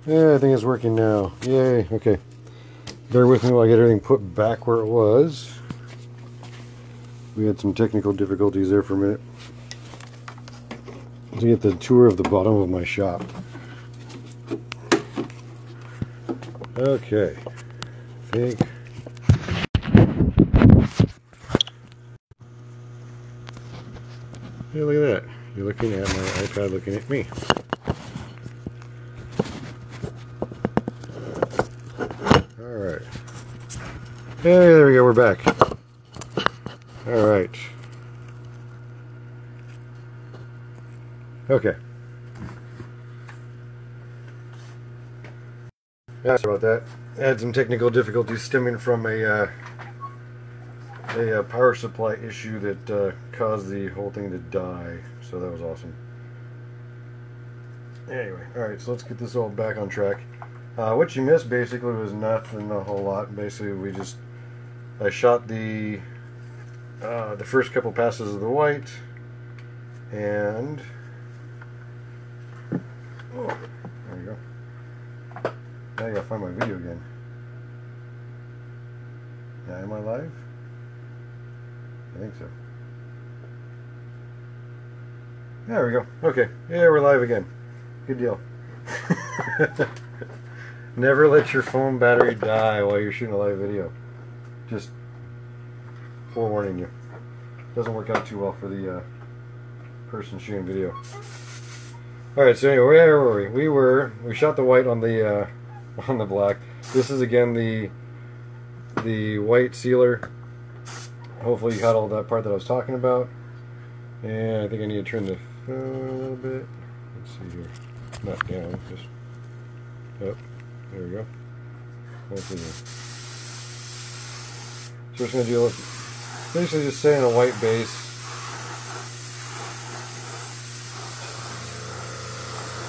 Yeah, I think it's working now. Yay, okay. Bear with me while I get everything put back where it was. We had some technical difficulties there for a minute. To get the tour of the bottom of my shop. Okay. Hey, look at that. You're looking at my iPad looking at me. Alright. Hey, there we go, we're back. Alright. Okay. Yeah, sorry about that. I had some technical difficulties stemming from a power supply issue that caused the whole thing to die. So that was awesome. Anyway, alright, so let's get this all back on track. What you missed basically was nothing a whole lot. Basically, I shot the first couple passes of the white, and oh, there you go. Now I gotta find my video again. Yeah, am I live? I think so. There we go. Okay. Yeah, we're live again. Good deal. Never let your phone battery die while you're shooting a live video. Just forewarning you. Doesn't work out too well for the person shooting video. Alright, so anyway, where were we? We shot the white on the black. This is again the white sealer. Hopefully you got all that part that I was talking about. And I think I need to turn the phone a little bit. Let's see here. Not down, just up. There we go. Let's see here. So we're just going to do basically just setting a white base.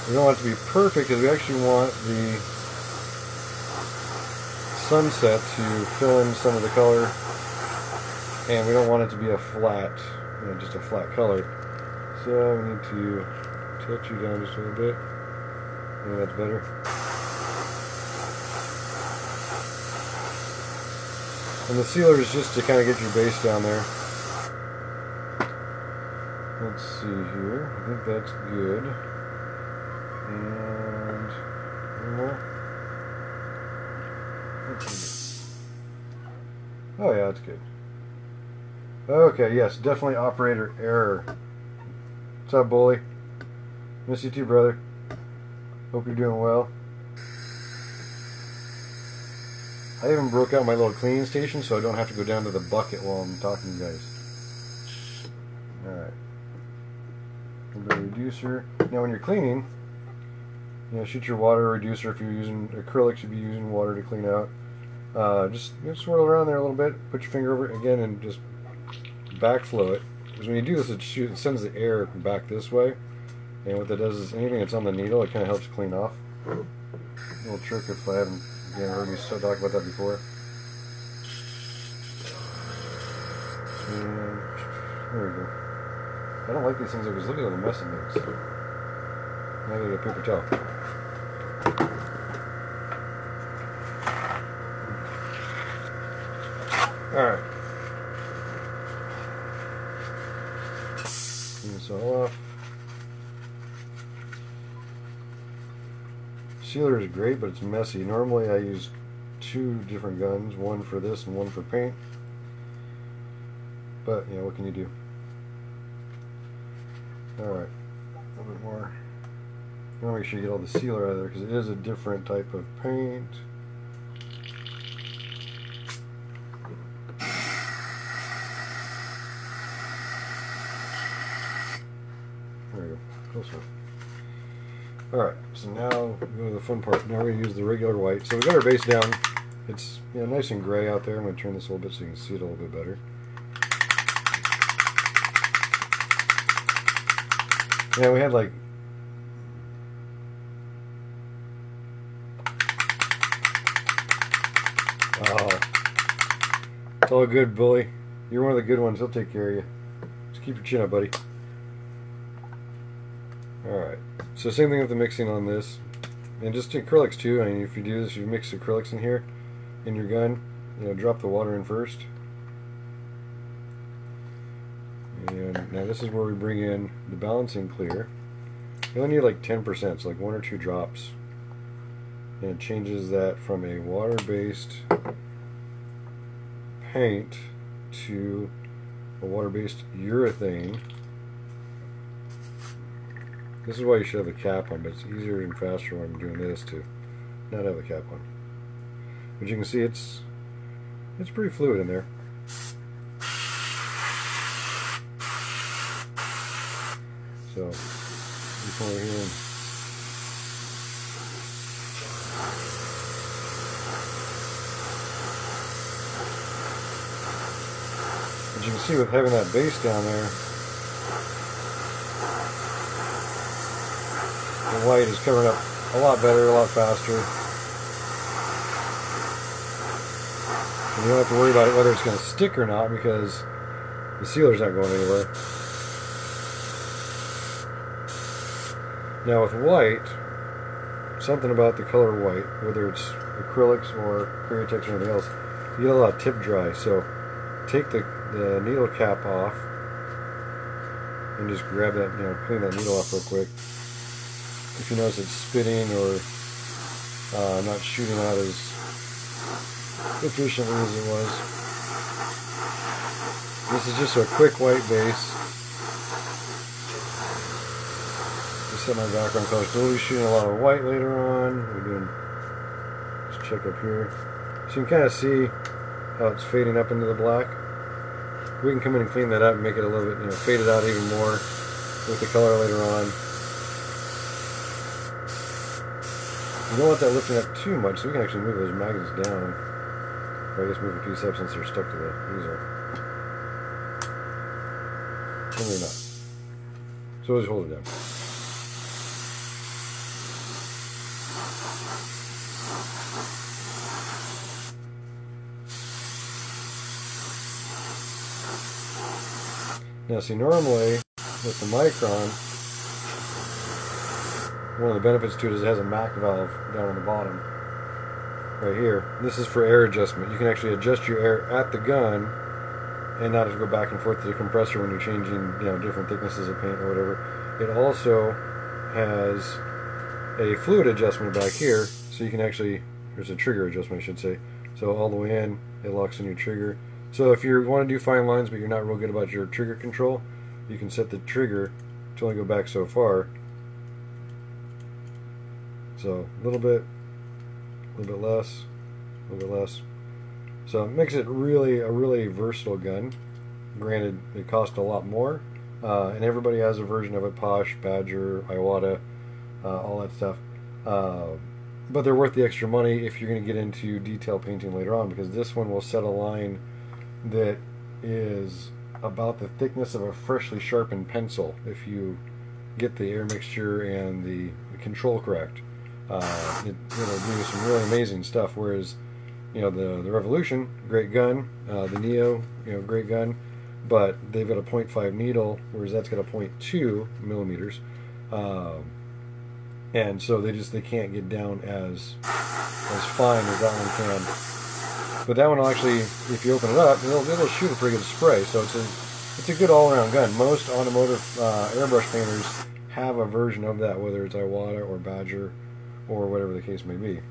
We don't want it to be perfect because we actually want the sunset to fill in some of the color, and we don't want it to be a flat, just a flat color. So we need to touch you down just a little bit. Yeah, that's better. And the sealer is just to kind of get your base down there. Let's see here. I think that's good. And one more. Let's see. Oh yeah, that's good. Okay, yes, definitely operator error. What's up, bully? Miss you too, brother. Hope you're doing well. I even broke out my little cleaning station so I don't have to go down to the bucket while I'm talking to you guys. Alright. A little bit of reducer. Now when you're cleaning, shoot your water reducer. If you're using acrylics, you'd be using water to clean out. Just swirl around there a little bit, put your finger over it again, and just backflow it. Because when you do this, it sends the air back this way. And what that does is anything that's on the needle, it kind of helps clean off. A little trick if I haven't heard me talk about that before. And there we go. I don't like these things because look at the mess it makes. Now I gotta get a paper towel. Alright. Clean this all off. Sealer is great, but it's messy. Normally I use two different guns, one for this and one for paint. But, what can you do? Alright, a little bit more. You want to make sure you get all the sealer out of there because it is a different type of paint. There we go, closer. Alright, so now we go to the fun part. Now we're going to use the regular white. So we got our base down. It's nice and gray out there. I'm going to turn this a little bit so you can see it a little bit better. Yeah, we had like oh, it's all good, bully. You're one of the good ones. He'll take care of you. Just keep your chin up, buddy. Alright, so same thing with the mixing on this. And just acrylics too. I mean, if you do this, you mix acrylics in here, in your gun, you know, drop the water in first. And now this is where we bring in the balancing clear. You only need like 10%, so like 1 or 2 drops. And it changes that from a water-based paint to a water-based urethane. This is why you should have a cap on, but it's easier and faster when I'm doing this to not have a cap on. But you can see it's pretty fluid in there. So you come over here and as you can see with having that base down there, the white is covering up a lot better, a lot faster. And you don't have to worry about it whether it's going to stick or not because the sealer's not going anywhere. Now with white, something about the color white, whether it's acrylics or Periotex or anything else, you get a lot of tip dry. So take the needle cap off and just grab that, you know, clean that needle off real quick. If you notice it's spitting or not shooting out as efficiently as it was. This is just a quick white base. Just set my background color. So we'll be shooting a lot of white later on. We're doing, let's check up here. So you can kind of see how it's fading up into the black. We can come in and clean that up and make it a little bit, you know, fade it out even more with the color later on. You don't want that lifting up too much, so we can actually move those magnets down. Or I guess move a piece up since they're stuck to the easel. Or maybe not. So we'll just hold it down. Now see, normally with the Micron, one of the benefits to it is it has a MAC valve down on the bottom, right here. This is for air adjustment. You can actually adjust your air at the gun and not have to go back and forth to the compressor when you're changing, you know, different thicknesses of paint or whatever. It also has a fluid adjustment back here, so you can actually, there's a trigger adjustment I should say. So all the way in, it locks in your trigger. So if you want to do fine lines but you're not real good about your trigger control, you can set the trigger to only go back so far. So a little bit less, a little bit less. So it makes it really a really versatile gun. Granted, it costs a lot more, and everybody has a version of it: Posh, Badger, Iwata, all that stuff. But they're worth the extra money if you're going to get into detail painting later on, because this one will set a line that is about the thickness of a freshly sharpened pencil if you get the air mixture and the control correct. It'll do some really amazing stuff. Whereas, you know, the Revolution, great gun, the Neo, you know, great gun, but they've got a 0.5 needle, whereas that's got a 0.2 millimeters, and so they can't get down as fine as that one can. But that one will actually, if you open it up, it'll shoot a pretty good spray. So it's a good all-around gun. Most automotive airbrush painters have a version of that, whether it's Iwata or Badger or whatever the case may be.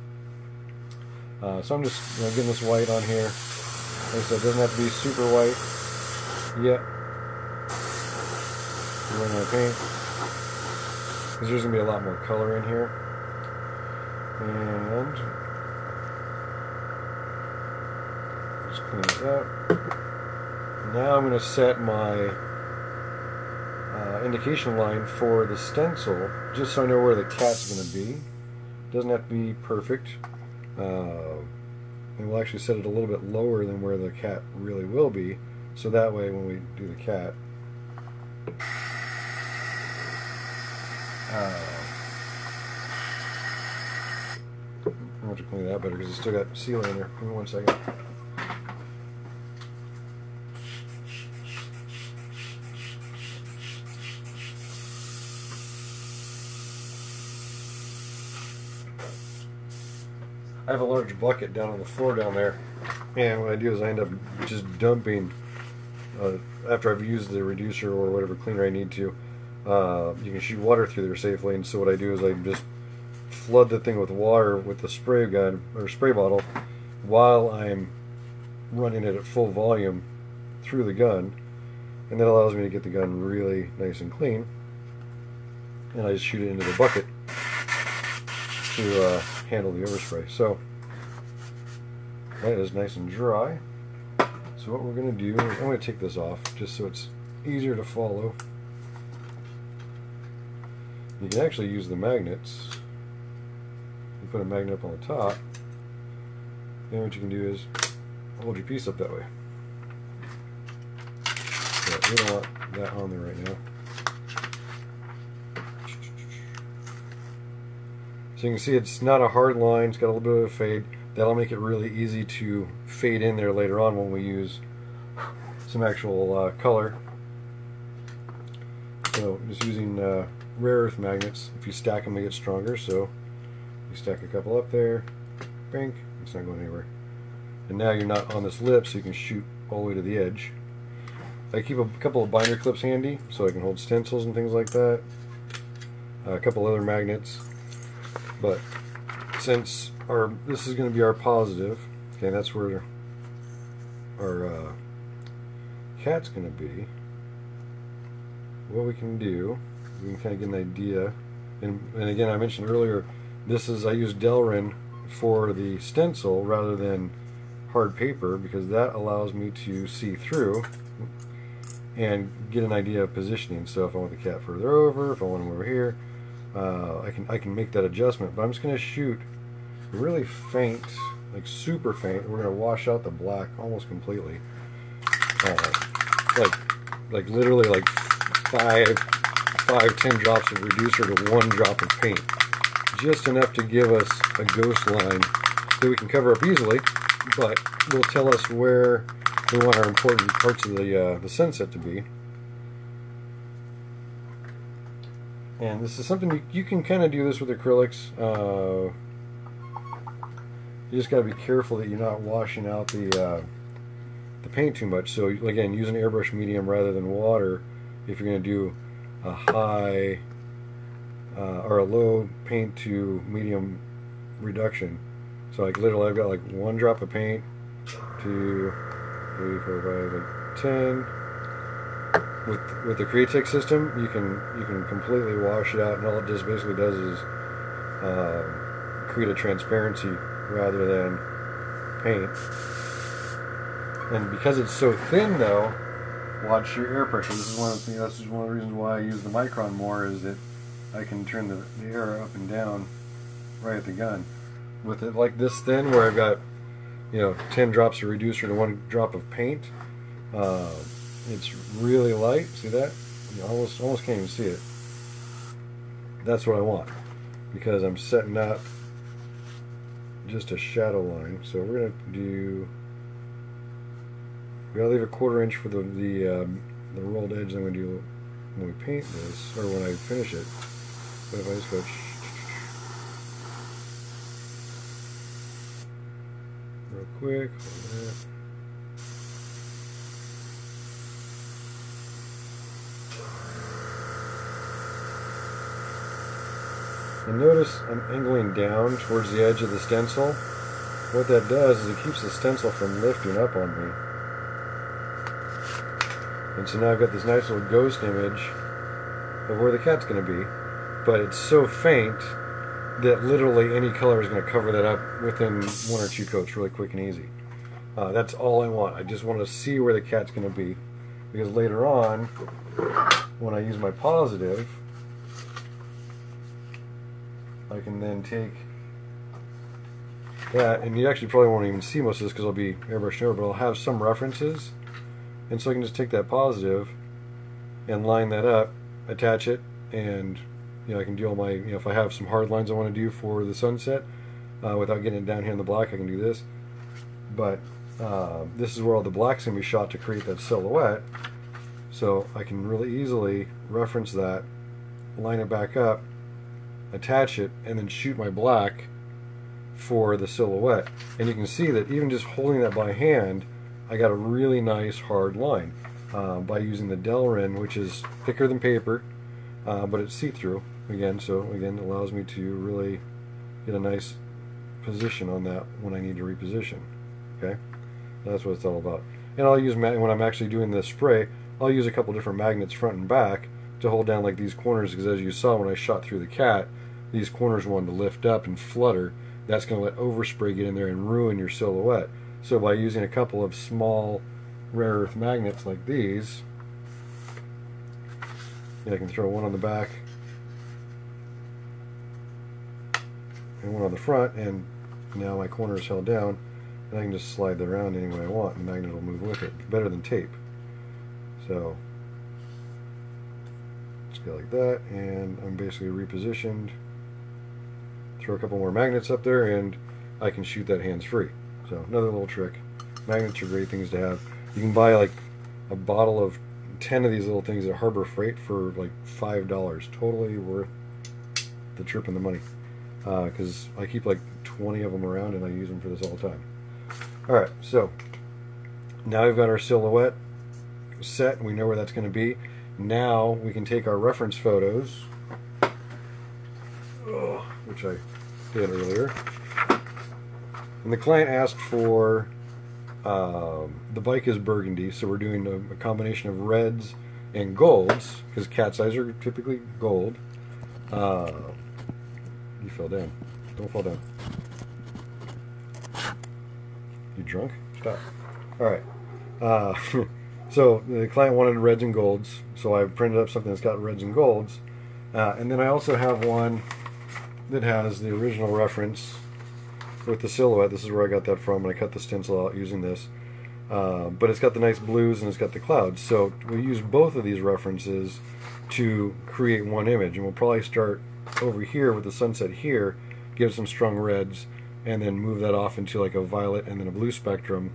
So I'm just getting this white on here. Like I said, it doesn't have to be super white yet. You run out of paint, because there's going to be a lot more color in here. And just clean this up. Now I'm going to set my indication line for the stencil, just so I know where the cat's going to be. Doesn't have to be perfect. And we'll actually set it a little bit lower than where the cat really will be, so that way when we do the cat, I'm going to clean that better because it's still got sealer in there. Give me 1 second. I have a large bucket down on the floor down there, and what I do is I end up just dumping, after I've used the reducer or whatever cleaner I need to, you can shoot water through there safely, and so what I do is I just flood the thing with water with the spray gun or spray bottle while I'm running it at full volume through the gun, and that allows me to get the gun really nice and clean, and I just shoot it into the bucket to handle the overspray. So that is nice and dry. So what we're going to do is I'm going to take this off just so it's easier to follow. You can actually use the magnets. You put a magnet up on the top, then what you can do is hold your piece up that way. But we don't want that on there right now. So you can see it's not a hard line, it's got a little bit of a fade. That'll make it really easy to fade in there later on when we use some actual color. So just using rare earth magnets, if you stack them they get stronger, so you stack a couple up there, bink, it's not going anywhere. And now you're not on this lip, so you can shoot all the way to the edge. I keep a couple of binder clips handy so I can hold stencils and things like that. A couple other magnets. But since this is going to be our positive, okay, that's where our cat's going to be, what we can do, we can kind of get an idea, and again I mentioned earlier, I use Delrin for the stencil rather than hard paper because that allows me to see through and get an idea of positioning. So if I want the cat further over, if I want him over here, I can make that adjustment. But I'm just going to shoot really faint, like super faint. We're going to wash out the black almost completely, like literally like 5-10 drops of reducer to 1 drop of paint, just enough to give us a ghost line that we can cover up easily, but will tell us where we want our important parts of the sunset to be. And this is something you can kind of do this with acrylics. You just got to be careful that you're not washing out the paint too much. So again, use an airbrush medium rather than water if you're going to do a high or a low paint to medium reduction. So like literally I've got like 1 drop of paint, 2, 3, 4, 5, like 10. With the Createch system, you can completely wash it out, and all it just basically does is create a transparency rather than paint. And because it's so thin, though, watch your air pressure. This is one of the reasons why I use the micron more, is that I can turn the air up and down right at the gun. With it like this thin, where I've got 10 drops of reducer to 1 drop of paint. It's really light. See that? You almost can't even see it. That's what I want, because I'm setting up just a shadow line. So we're gonna we gotta leave a 1/4 inch for the rolled edge. I'm gonna do when we paint this, or when I finish it. But if I just go real quick, hold that. And notice I'm angling down towards the edge of the stencil. What that does is it keeps the stencil from lifting up on me. And so now I've got this nice little ghost image of where the cat's going to be. But it's so faint that literally any color is going to cover that up within 1 or 2 coats really quick and easy. That's all I want. I just want to see where the cat's going to be. Because later on, when I use my positive, I can then take that, and you actually probably won't even see most of this because I'll be airbrushed over, but I'll have some references, and so I can just take that positive and line that up, attach it, and I can do all my, if I have some hard lines I want to do for the sunset, without getting it down here in the black, I can do this. But this is where all the black's going to be shot to create that silhouette, so I can really easily reference that, line it back up, attach it, and then shoot my black for the silhouette. And you can see that even just holding that by hand, I got a really nice hard line by using the Delrin, which is thicker than paper, but it's see-through again, so again it allows me to really get a nice position on that when I need to reposition. Okay, that's what it's all about. And I'll use, when I'm actually doing this spray, I'll use a couple different magnets front and back to hold down like these corners, because as you saw when I shot through the cat, these corners wanted to lift up and flutter. That's going to let overspray get in there and ruin your silhouette. So by using a couple of small rare earth magnets like these, I can throw one on the back and one on the front, and now my corner is held down, and I can just slide that around any way I want, and the magnet will move with it. Better than tape. So just go like that, and I'm basically repositioned. Throw a couple more magnets up there, and I can shoot that hands-free. So another little trick. Magnets are great things to have. You can buy like a bottle of 10 of these little things at Harbor Freight for like $5. Totally worth the trip and the money. Because I keep like 20 of them around and I use them for this all the time. Alright, so now we've got our silhouette set. We know where that's going to be. Now we can take our reference photos, which I did earlier. And the client asked for, the bike is burgundy, so we're doing a combination of reds and golds, because cat's eyes are typically gold. You fell down. Don't fall down. You drunk? Stop. Alright. So the client wanted reds and golds, so I printed up something that's got reds and golds. And then I also have one that has the original reference with the silhouette. This is where I got that from, and I cut the stencil out using this. But it's got the nice blues and it's got the clouds. So we use both of these references to create one image, and we'll probably start over here with the sunset here, give some strong reds, and then move that off into like a violet and then a blue spectrum,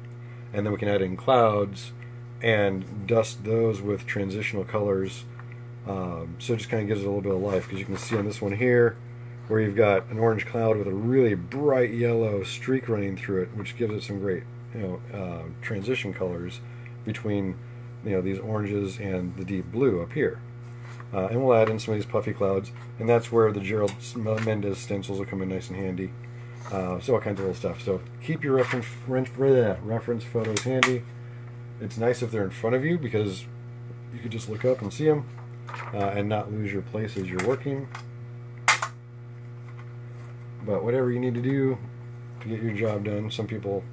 and then we can add in clouds and dust those with transitional colors. So it just kind of gives it a little bit of life, because you can see on this one here where you've got an orange cloud with a really bright yellow streak running through it, which gives it some great, transition colors between, these oranges and the deep blue up here. And we'll add in some of these puffy clouds, and that's where the Gerald Mendez stencils will come in nice and handy. So all kinds of little stuff. So keep your reference photos handy. It's nice if they're in front of you, because you can just look up and see them and not lose your place as you're working. But whatever you need to do to get your job done. Some people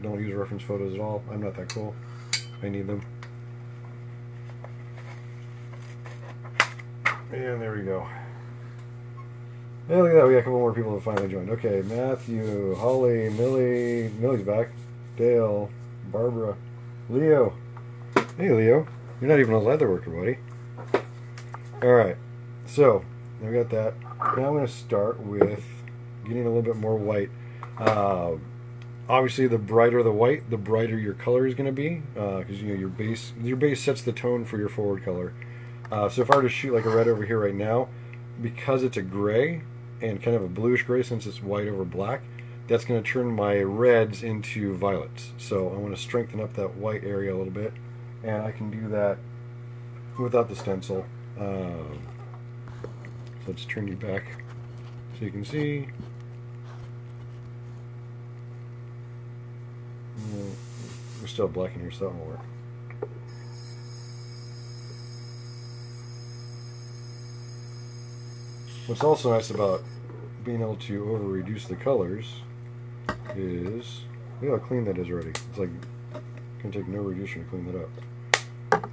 don't use reference photos at all. I'm not that cool. I need them. And there we go. Hey, look at that. We got a couple more people that finally joined. Okay, Matthew, Holly, Millie. Millie's back. Dale, Barbara, Leo. Hey, Leo. You're not even a leather worker, buddy. Alright. So, we got that. Now I'm going to start with getting a little bit more white. Obviously, the brighter the white, the brighter your color is going to be, because your base sets the tone for your forward color. So if I were to shoot like a red over here right now, because it's a gray and kind of a bluish gray, since it's white over black, that's going to turn my reds into violets. So I want to strengthen up that white area a little bit, and I can do that without the stencil. So let's turn you back so you can see. We're still black in here, so that won't work. What's also nice about being able to over-reduce the colors is, look how clean that is already. It's like, can take no reducer to clean that up.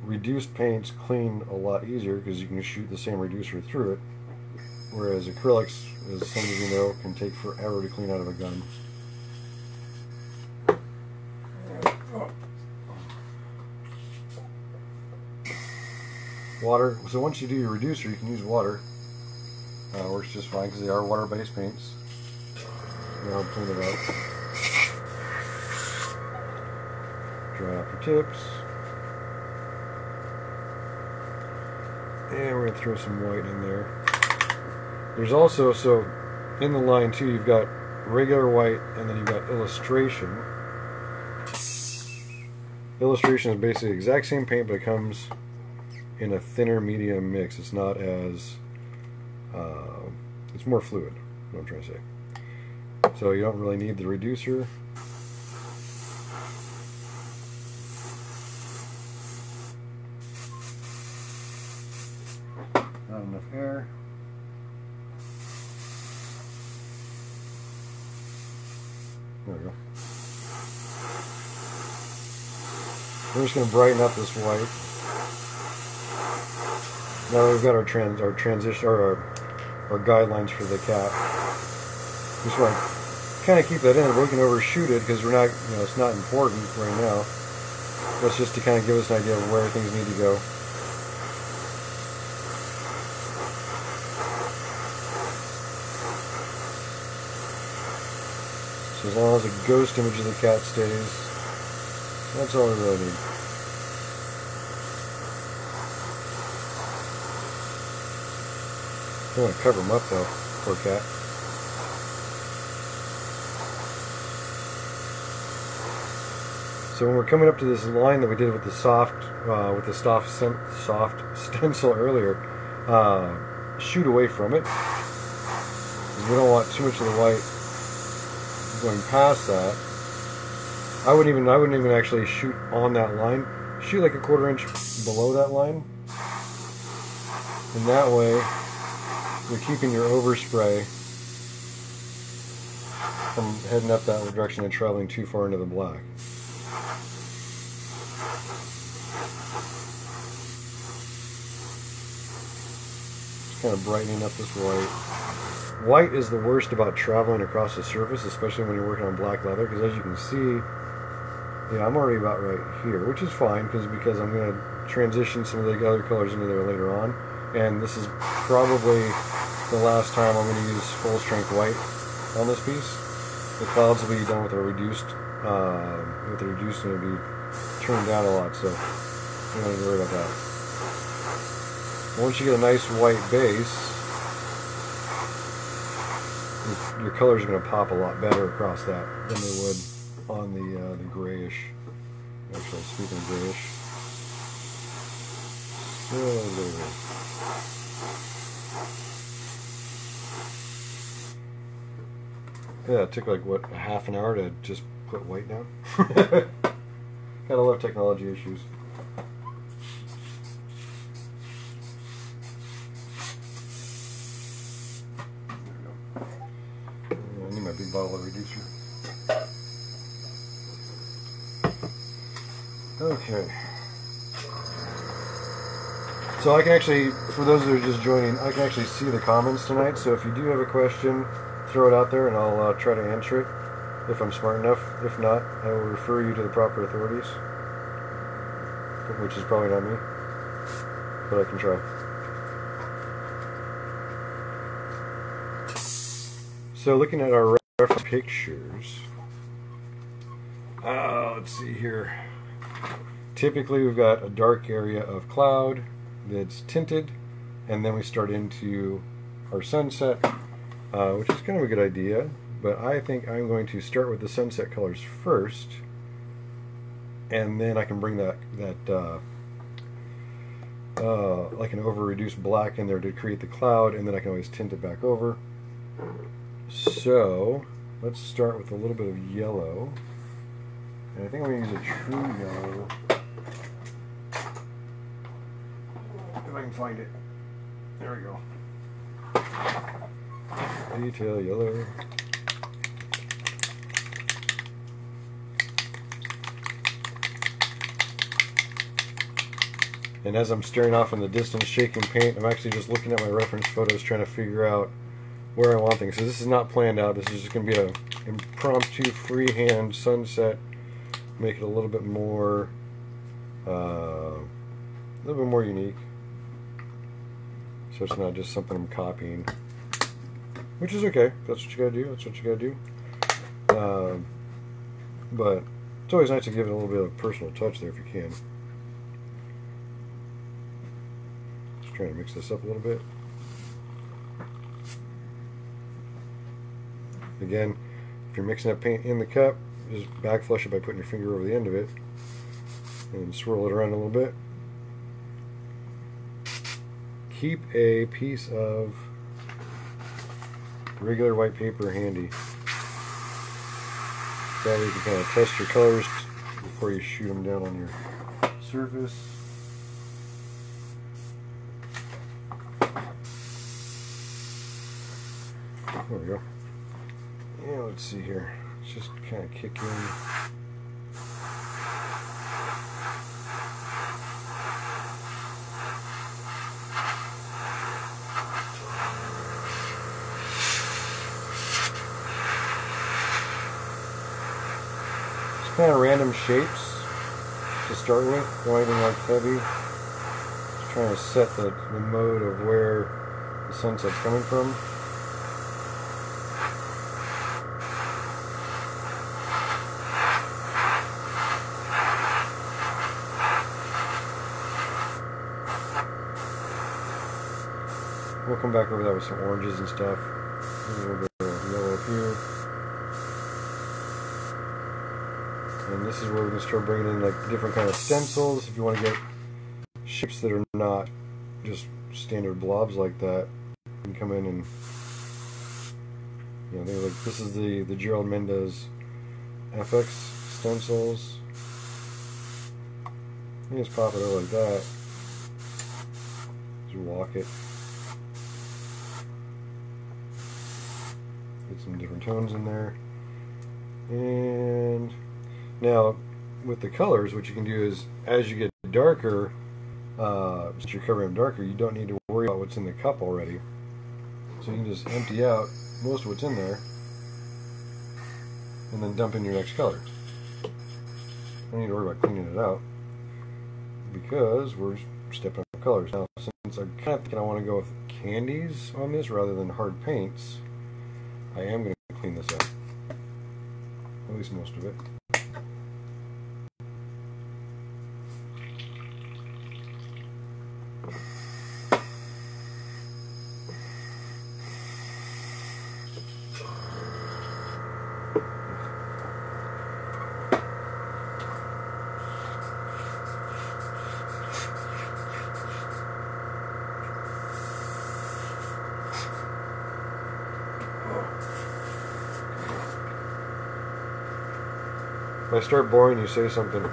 Reduced paints clean a lot easier because you can shoot the same reducer through it, whereas acrylics, as some of you know, can take forever to clean out of a gun. Water. So once you do your reducer, you can use water. Works just fine because they are water-based paints. Now clean it out. Dry off your tips. And we're going to throw some white in there. There's also, so in the line too, you've got regular white, and then you've got illustration. Illustration is basically the exact same paint, but it comes in a thinner medium mix. It's not as it's more fluid, what I'm trying to say. So you don't really need the reducer. Not enough air. There we go. We're just going to brighten up this white. Now that we've got our transition, or our guidelines for the cat. Just want to kind of keep that in. We can overshoot it because we're not, it's not important right now. That's just to kind of give us an idea of where things need to go. So as long as the ghost image of the cat stays, that's all we really need. I want to cover him up though, poor cat. So when we're coming up to this line that we did with the soft stencil earlier, shoot away from it. We don't want too much of the white going past that. I wouldn't even actually shoot on that line. Shoot like a 1/4 inch below that line, and that way you're keeping your overspray from heading up that direction and traveling too far into the black. Just kind of brightening up this white. White is the worst about traveling across the surface, especially when you're working on black leather, because as you can see, yeah, I'm already about right here, which is fine because I'm going to transition some of the other colors into there later on, and this is probably the last time I'm going to use full strength white on this piece. The clouds will be done with a reduced, it'll be turned down a lot, so you don't need to worry about that. Once you get a nice white base, your colors are going to pop a lot better across that than they would on the grayish. Actually, speaking of grayish, yeah, it took like what, a half an hour to just put white down. Gotta love technology issues. I need my big bottle of reducer. Okay. So I can actually, for those that are just joining, I can actually see the comments tonight. So if you do have a question, throw it out there and I'll try to answer it if I'm smart enough. If not, I will refer you to the proper authorities, which is probably not me, but I can try. So looking at our reference pictures, let's see here. Typically we've got a dark area of cloud that's tinted, and then we start into our sunset, which is kind of a good idea, but I think I'm going to start with the sunset colors first, and then I can bring that like an over-reduced black in there to create the cloud, and then I can always tint it back over. So let's start with a little bit of yellow, and I think I'm going to use a true yellow if I can find it. There we go. Detail yellow. And as I'm staring off in the distance shaking paint, I'm actually just looking at my reference photos trying to figure out where I want things. So this is not planned out. This is just going to be an impromptu freehand sunset. Make it a little bit more unique. So it's not just something I'm copying, which is okay. That's what you gotta do. That's what you gotta do. But it's always nice to give it a little bit of personal touch there if you can. Just trying to mix this up a little bit. Again, if you're mixing up paint in the cup, just backflush it by putting your finger over the end of it and swirl it around a little bit. Keep a piece of regular white paper handy. That way you can kind of test your colors before you shoot them down on your surface. There we go. Yeah, let's see here. Let's just kind of kick in. Just kind of random shapes to start with. Don't anything like heavy. Just trying to set the mode of where the sunset's coming from. We'll come back over that with some oranges and stuff. A little bit of yellow up here. And this is where we're going to start bringing in like different kind of stencils. If you want to get shapes that are not just standard blobs like that, you can come in and, you know, they're like, this is the Gerald Mendez FX stencils. You just pop it over like that. Just walk it. Get some different tones in there. And now with the colors, what you can do is as you get darker, since you're covering them darker, you don't need to worry about what's in the cup already. So you can just empty out most of what's in there and then dump in your next color. Don't need to worry about cleaning it out because we're stepping up colors. Now since I'm kind of thinking I want to go with candies on this rather than hard paints, I am going to clean this up, at least most of it. If I start boring you, say something.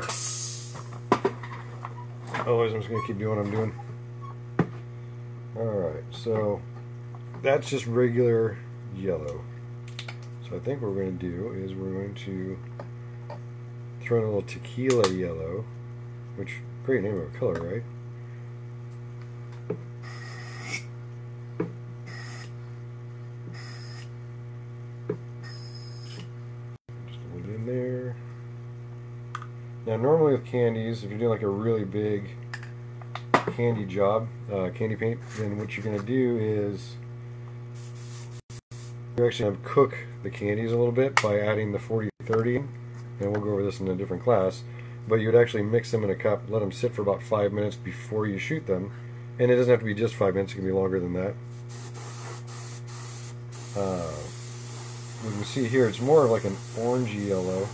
Otherwise I'm just going to keep doing what I'm doing. Alright, so that's just regular yellow. So I think what we're going to do is we're going to throw in a little tequila yellow, which, great name of a color, right? Just a little in there. Now normally with candies, if you're doing like a really big candy job, candy paint, then what you're going to do is you're actually going to cook the candies a little bit by adding the 40-30, and we'll go over this in a different class, but you would actually mix them in a cup, let them sit for about 5 minutes before you shoot them, and it doesn't have to be just 5 minutes, it can be longer than that. You can see here it's more of like an orangey yellow.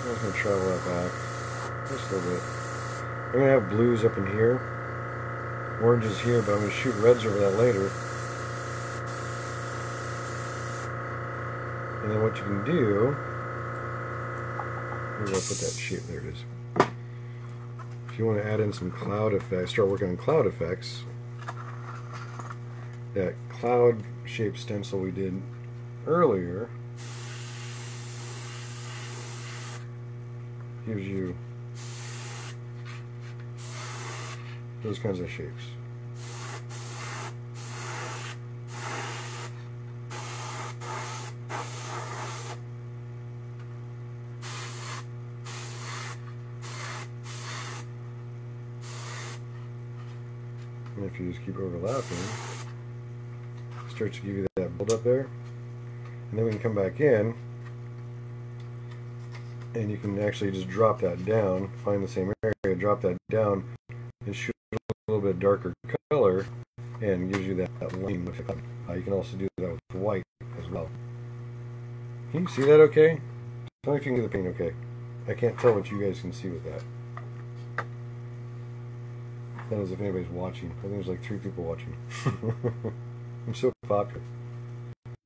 I'm just going to travel that back just a little bit. I'm going to have blues up in here, oranges here, but I'm going to shoot reds over that later. And then what you can do, where did I put that shape? There it is. If you want to add in some cloud effects, start working on cloud effects. That cloud shape stencil we did earlier gives you those kinds of shapes. And if you just keep overlapping, it starts to give you that build up there. And then we can come back in, and you can actually just drop that down, find the same area, drop that down, and shoot a little bit darker color, and gives you that line effect. You can also do that with white as well. Can you see that okay? Tell me if you can see the paint okay. I can't tell what you guys can see with that. That is if anybody's watching. I think there's like 3 people watching. I'm so popular.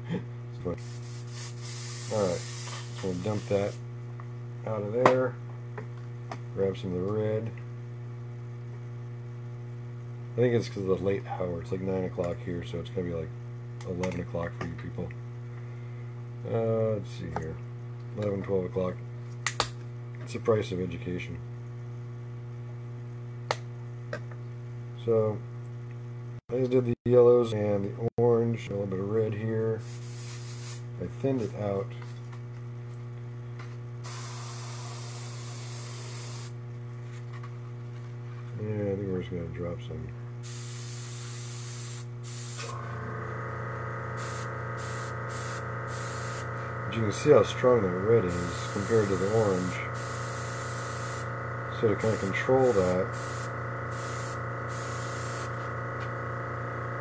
It's fun. Alright, so we'll dump that out of there. Grab some of the red. I think it's because of the late hour. It's like 9 o'clock here, so it's going to be like 11 o'clock for you people. Let's see here. 11, 12 o'clock. It's the price of education. So, I just did the yellows and the orange, a little bit of red here. I thinned it out. Yeah, I think we're just going to drop some. But you can see how strong that red is compared to the orange. So to kind of control that,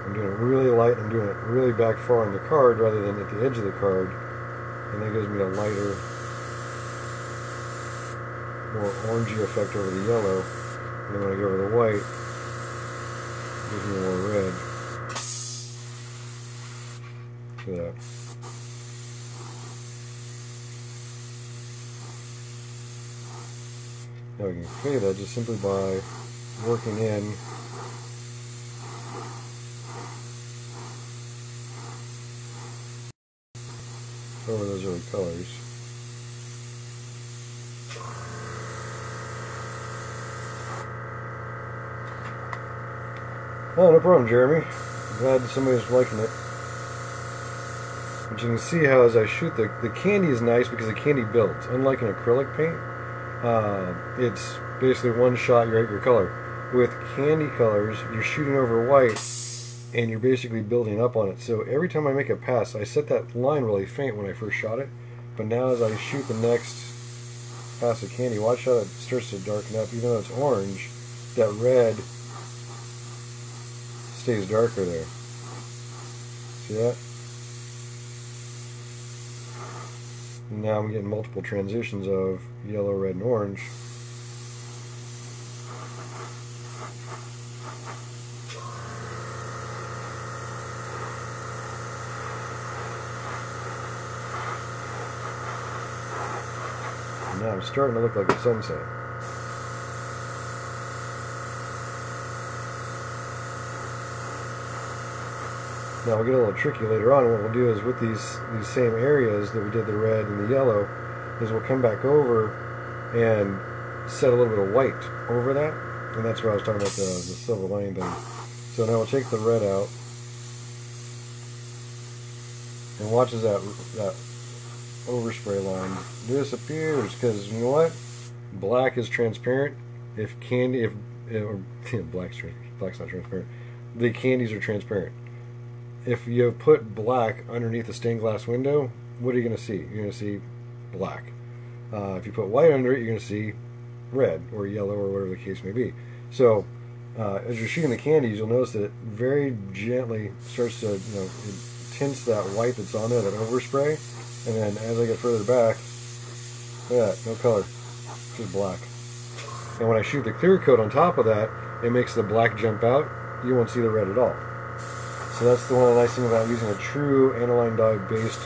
I'm doing it really light, I'm doing it really back far on the card rather than at the edge of the card, and that gives me a lighter, more orangey effect over the yellow. And then when I go over the white, it gives me more red. Look at that. Now we can fade that just simply by working in over those early colors. Oh, no problem, Jeremy. I'm glad somebody's liking it. But you can see how as I shoot, the candy is nice because the candy builds. Unlike an acrylic paint, it's basically one shot, you're at your color. With candy colors, you're shooting over white, and you're basically building up on it. So every time I make a pass, I set that line really faint when I first shot it, but now as I shoot the next pass of candy, watch how it starts to darken up. Even though it's orange, that red stays darker there. See that? And now I'm getting multiple transitions of yellow, red, and orange. And now I'm starting to look like a sunset. Now we'll get a little tricky later on. What we'll do is with these same areas that we did the red and the yellow, is we'll come back over and set a little bit of white over that, and that's where I was talking about the silver lining thing. So now we'll take the red out, and watch as that overspray line disappears, because you know what? Black is transparent. If black's not transparent. The candies are transparent. If you put black underneath a stained glass window, what are you going to see? You're going to see black. If you put white under it, you're going to see red or yellow or whatever the case may be. So as you're shooting the candies, you'll notice that it very gently starts to, it tints that white that's on there, that overspray, and then as I get further back, look at that, no color, just black. And when I shoot the clear coat on top of that, it makes the black jump out. You won't see the red at all. So that's the one of the nice thing about using a true aniline dye based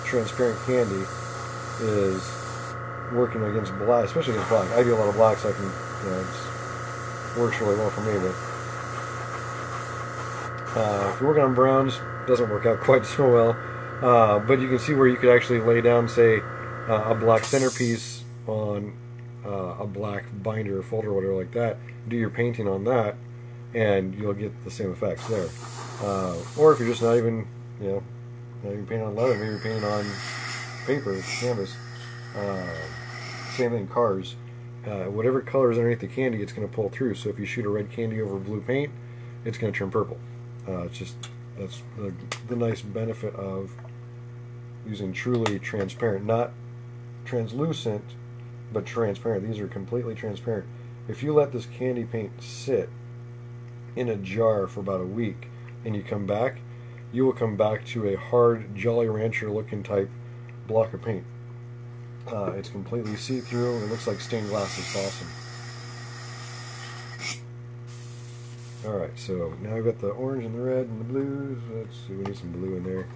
transparent candy, is working against black, especially against black. I do a lot of black, so I can, it works really well for me. But if you're working on browns, it doesn't work out quite so well. But you can see where you could actually lay down, say, a black centerpiece on a black binder or folder or whatever like that. Do your painting on that, and you'll get the same effects there. Or if you're just not even, not even painting on leather, maybe you're painting on paper, canvas. Same thing, cars. Whatever color is underneath the candy, it's going to pull through. So if you shoot a red candy over blue paint, it's going to turn purple. It's just, that's the nice benefit of using truly transparent, not translucent, but transparent. These are completely transparent. If you let this candy paint sit in a jar for about a week and you come back, you will come back to a hard Jolly Rancher looking type block of paint. It's completely see-through. It looks like stained glass. It's awesome. Alright, so now we've got the orange and the red and the blues. Let's see, we need some blue in there.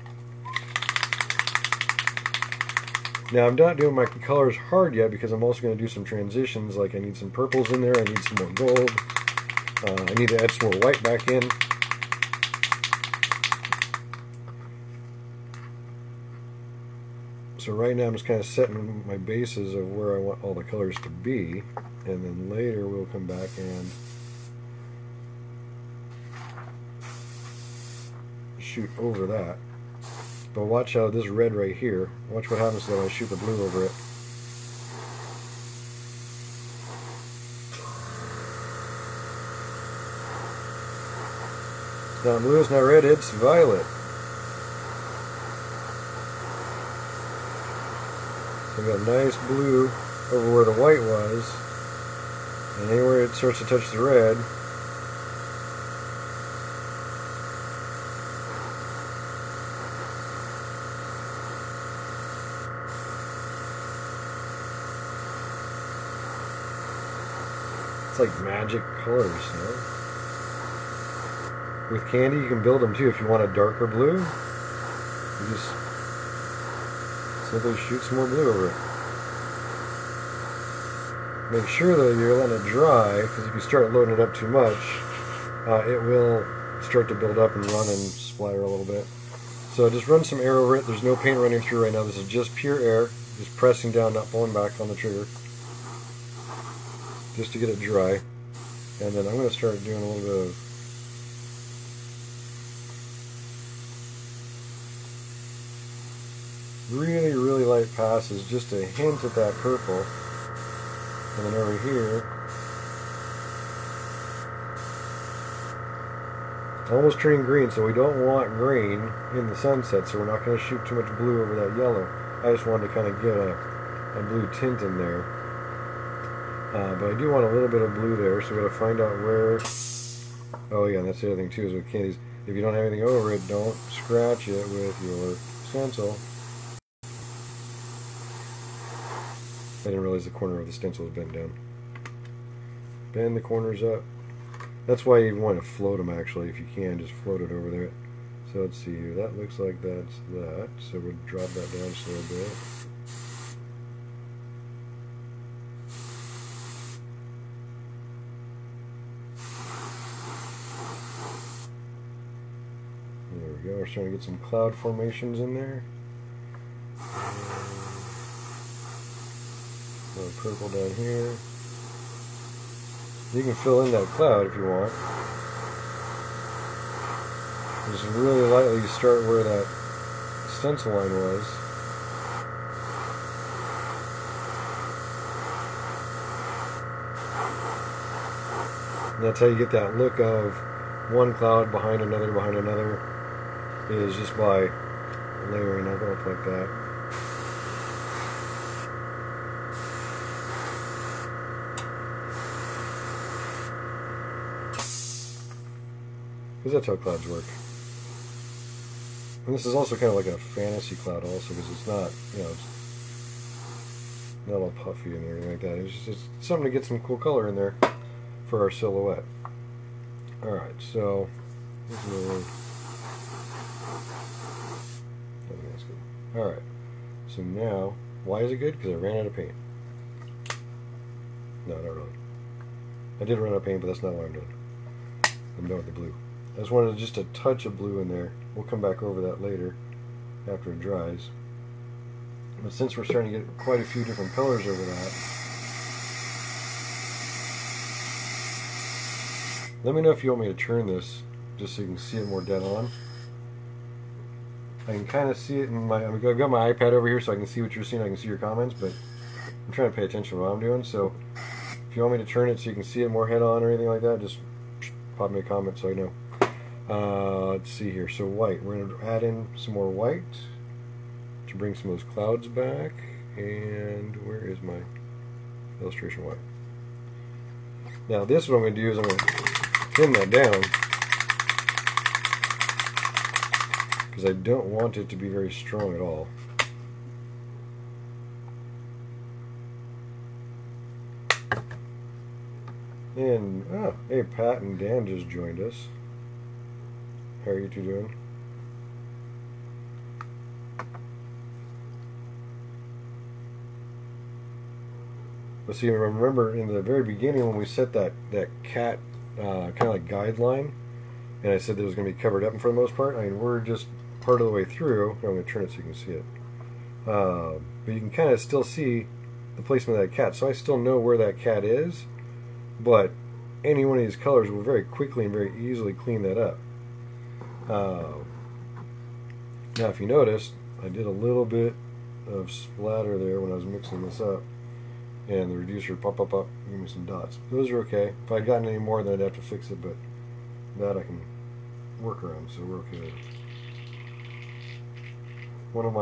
Now I'm not doing my colors hard yet because I'm also going to do some transitions. Like I need some purples in there, I need some more gold. I need to add some more white back in. So right now I'm just kind of setting my bases of where I want all the colors to be, and then later we'll come back and shoot over that. But watch how this red right here, watch what happens when I shoot the blue over it. It's not blue, it's not red, it's violet. So we got nice blue over where the white was, and anywhere it starts to touch the red, it's like magic colors, you know? With candy you can build them too. If you want a darker blue, you just simply shoot some more blue over it. Make sure that you're letting it dry, because if you start loading it up too much, it will start to build up and run and splatter a little bit. So just run some air over it. There's no paint running through right now. This is just pure air, just pressing down, not pulling back on the trigger, just to get it dry. And then I'm going to start doing a little bit of really, really light passes, just a hint at that purple. And then over here, almost turning green, so we don't want green in the sunset, so we're not going to shoot too much blue over that yellow. I just wanted to kind of get a blue tint in there. But I do want a little bit of blue there, so we got to find out where. Oh yeah, and that's the other thing too, is with candies, if you don't have anything over it, don't scratch it with your stencil. I didn't realize the corner of the stencil was bent down. Bend the corners up. That's why you want to float them, actually. If you can, just float it over there. So let's see here. That looks like that's that. So we'll drop that down just a little bit. There we go. We're starting to get some cloud formations in there. A little purple down here. You can fill in that cloud if you want. Just really lightly start where that stencil line was. And that's how you get that look of one cloud behind another, is just by layering it up like that. Because that's how clouds work. And this is also kind of like a fantasy cloud also, because it's not, you know, it's not all puffy and everything like that. It's just something to get some cool color in there for our silhouette. Alright, so this is really, I think that's good. Alright, so now, why is it good? Because I ran out of paint. No, not really. I did run out of paint, but that's not what I'm doing. I'm done with the blue. I just wanted just a touch of blue in there. We'll come back over that later after it dries. But since we're starting to get quite a few different colors over that, let me know if you want me to turn this just so you can see it more dead on. I can kind of see it in my, I've got my iPad over here so I can see what you're seeing, I can see your comments, but I'm trying to pay attention to what I'm doing, so if you want me to turn it so you can see it more head on or anything like that, just pop me a comment so I know. Let's see here. So white. We're going to add in some more white to bring some of those clouds back. And where is my illustration white? Now this, what I'm going to do is I'm going to thin that down because I don't want it to be very strong at all. And, oh, hey, Pat and Dan just joined us. How are you two doing? But see, remember in the very beginning when we set that cat kind of like guideline, and I said that it was going to be covered up for the most part. I mean, we're just part of the way through. I'm going to turn it so you can see it. But you can kind of still see the placement of that cat. So I still know where that cat is, but any one of these colors will very quickly and very easily clean that up. Now, if you noticed, I did a little bit of splatter there when I was mixing this up. And the reducer pop, give me some dots. Those are okay. If I'd gotten any more, then I'd have to fix it, but that I can work around, so we're okay. One of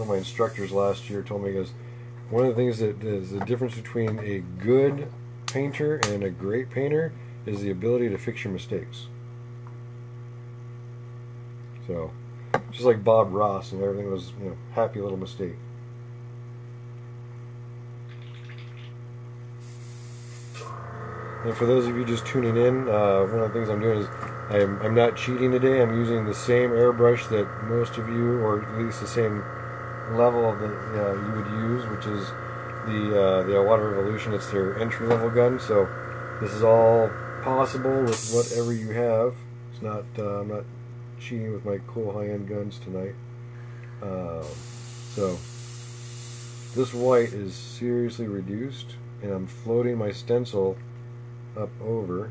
my instructors last year told me, he goes, one of the things that is the difference between a good painter and a great painter is the ability to fix your mistakes. So, just like Bob Ross, and everything was, you know, happy little mistake. And for those of you just tuning in, one of the things I'm doing is I'm not cheating today. I'm using the same airbrush that most of you, or at least the same level that you would use, which is the Water Revolution. It's their entry-level gun. So this is all possible with whatever you have. It's not I'm not cheating with my cool high-end guns tonight. So this white is seriously reduced, and I'm floating my stencil up over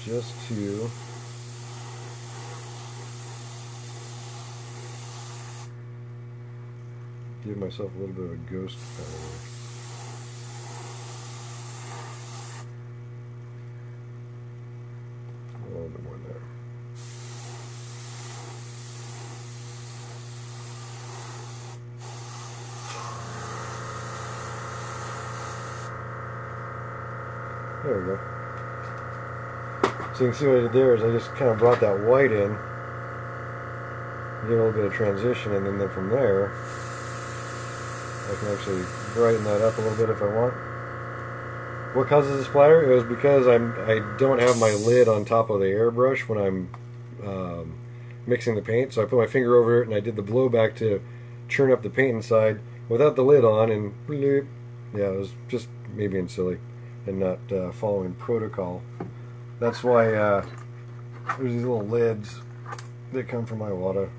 just to give myself a little bit of a ghost color. A little bit more there. There we go. So you can see what I did there is I just kind of brought that white in, give a little bit of transition, and then from there I can actually brighten that up a little bit if I want. What causes the splatter? It was because I don't have my lid on top of the airbrush when I'm mixing the paint, so I put my finger over it and I did the blowback to churn up the paint inside without the lid on, and yeah, it was just me being silly and not following protocol. That's why there's these little lids that come from my water,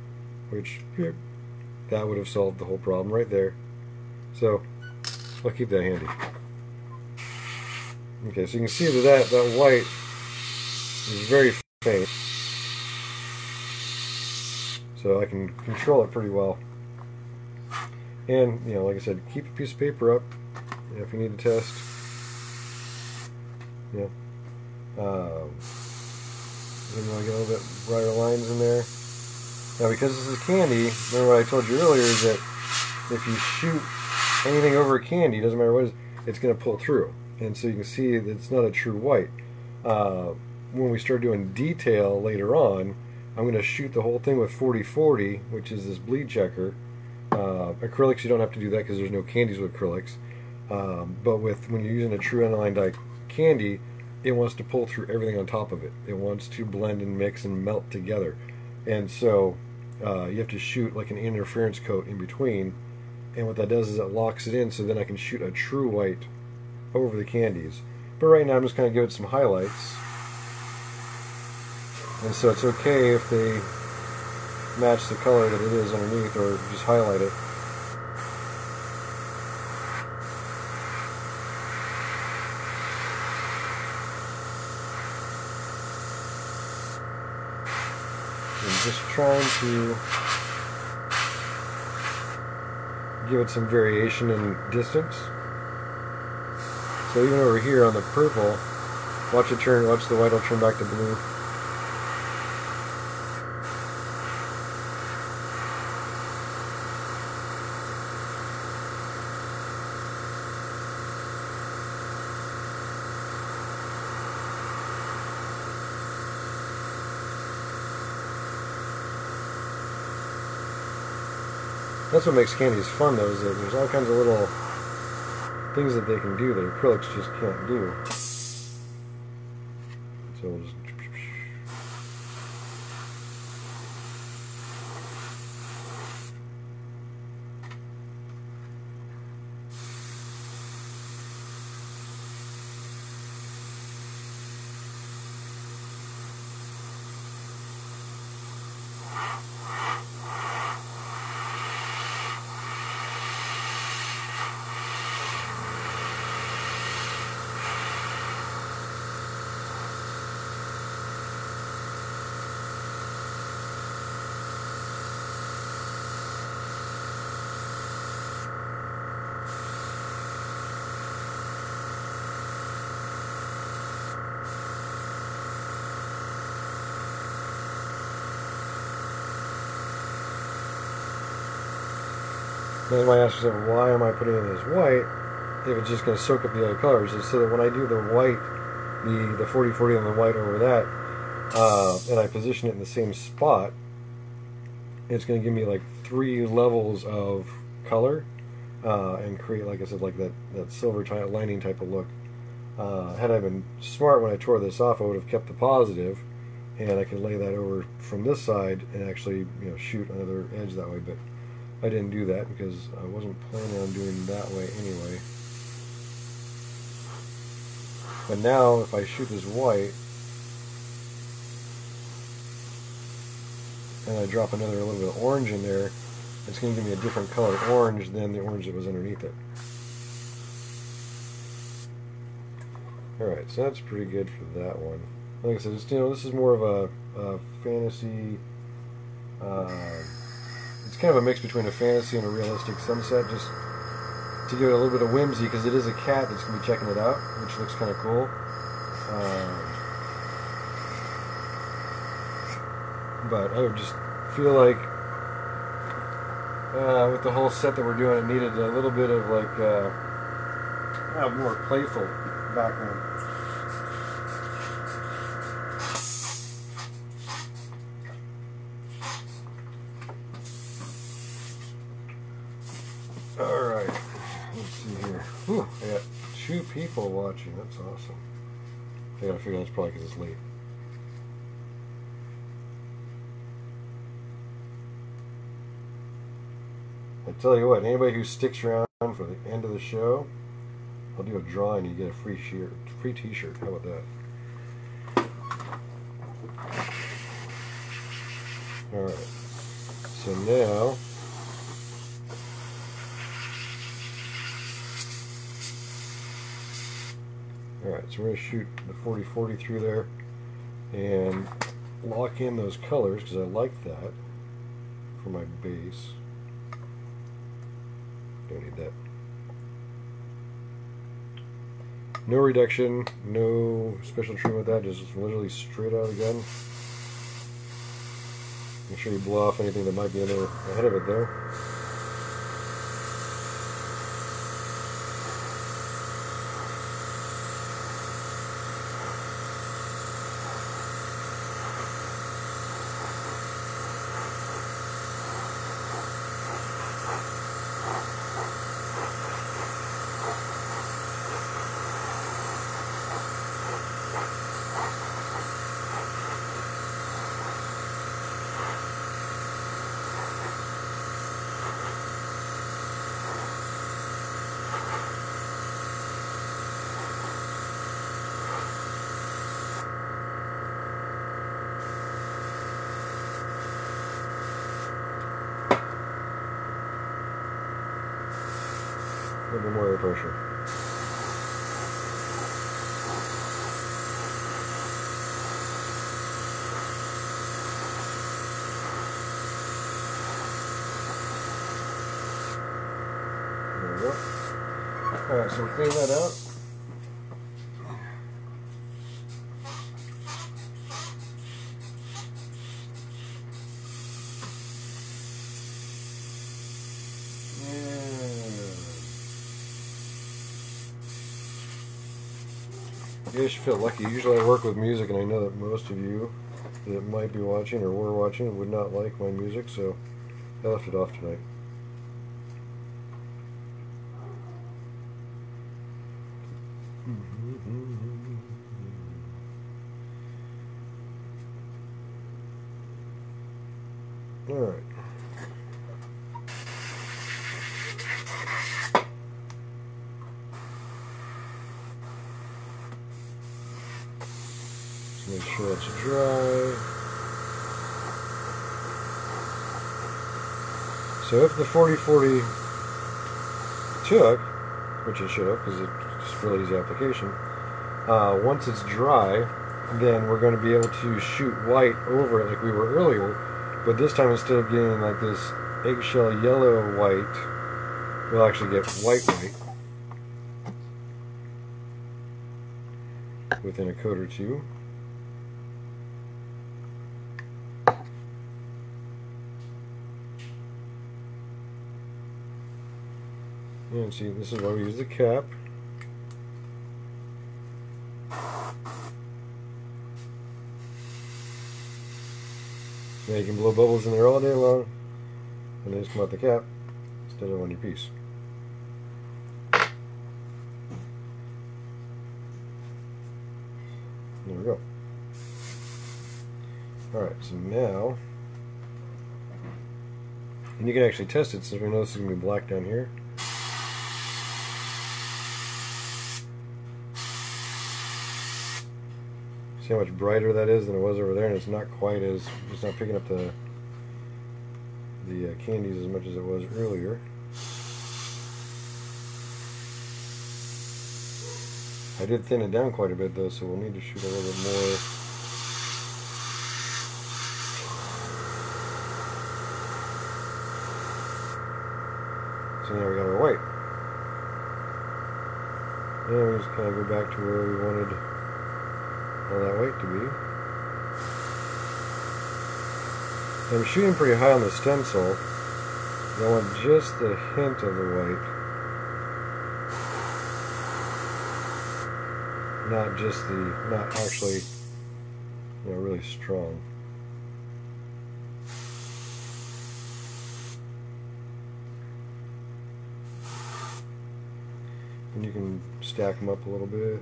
which that would have solved the whole problem right there. So I'll keep that handy. Okay, so you can see that white is very faint, so I can control it pretty well. And you know, like I said, keep a piece of paper up if you need to test. Yeah. Then you want to get a little bit brighter lines in there. Now, because this is candy, remember what I told you earlier is that if you shoot anything over a candy, doesn't matter what it is, it's going to pull through. And so you can see that it's not a true white. When we start doing detail later on, I'm going to shoot the whole thing with 40/40, which is this bleed checker. Acrylics, you don't have to do that because there's no candies with acrylics. But when you're using a true aniline dye candy, it wants to pull through everything on top of it. It wants to blend and mix and melt together. And so you have to shoot like an interference coat in between. And what that does is it locks it in, so then I can shoot a true white over the candies. But right now I'm just going to give it some highlights. And so it's okay if they match the color that it is underneath, or just highlight it. I'm just trying to give it some variation in distance. So even over here on the purple, Watch it turn. Watch the white will turn back to blue. That's what makes candies fun, though, is that there's all kinds of little things that they can do that acrylics just can't do. So we'll just... Then you might ask yourself, why am I putting in this white if it's just going to soak up the other colors? It's so that when I do the white, the 40-40 and the white over that, and I position it in the same spot, it's going to give me like 3 levels of color and create, like I said, like that silver lining type of look. Had I been smart when I tore this off, I would have kept the positive, and I could lay that over from this side and actually, shoot another edge that way. But I didn't do that because I wasn't planning on doing that way anyway. But now, if I shoot this white, and I drop another little bit of orange in there, it's going to give me a different colored orange than the orange that was underneath it. Alright, so that's pretty good for that one. Like I said, it's, this is more of a fantasy... it's kind of a mix between a fantasy and a realistic sunset, just to give it a little bit of whimsy, because it is a cat that's going to be checking it out, which looks kind of cool. But I would just feel like with the whole set that we're doing, it needed a little bit of like a more playful background. Alright, let's see here. Whew, I got 2 people watching. That's awesome. I gotta figure that's probably because it's late. I tell you what, anybody who sticks around for the end of the show, I'll do a drawing and you get a free t-shirt. How about that? Alright, so now alright, so we're going to shoot the 40-40 through there and lock in those colors because I like that for my base. Don't need that. No reduction, no special treatment with that, just literally straight out of the gun. Make sure you blow off anything that might be in there ahead of it there. A little bit more air pressure. There we go. Alright, so we'll clean that out. You guys should feel lucky. Usually I work with music, and I know that most of you that might be watching or were watching would not like my music, so I left it off tonight. Alright. Make sure it's dry. So if the 4040 took, which it should have because it's a really easy application, once it's dry, then we're going to be able to shoot white over it like we were earlier, but this time instead of getting like this eggshell yellow white, we'll actually get white within a coat or two. And see, this is why we use the cap. Now you can blow bubbles in there all day long, and they just come out the cap instead of on your piece. There we go. Alright, so now, and you can actually test it since we know this is going to be black down here. See how much brighter that is than it was over there, and it's not quite as, it's not picking up the candies as much as it was earlier. I did thin it down quite a bit though, so we'll need to shoot a little bit more. So now we got our white. And we just kind of go back to where we wanted all that white to be. I'm shooting pretty high on the stencil. I want just a hint of the white. Not just the, not actually, you know, really strong. And you can stack them up a little bit.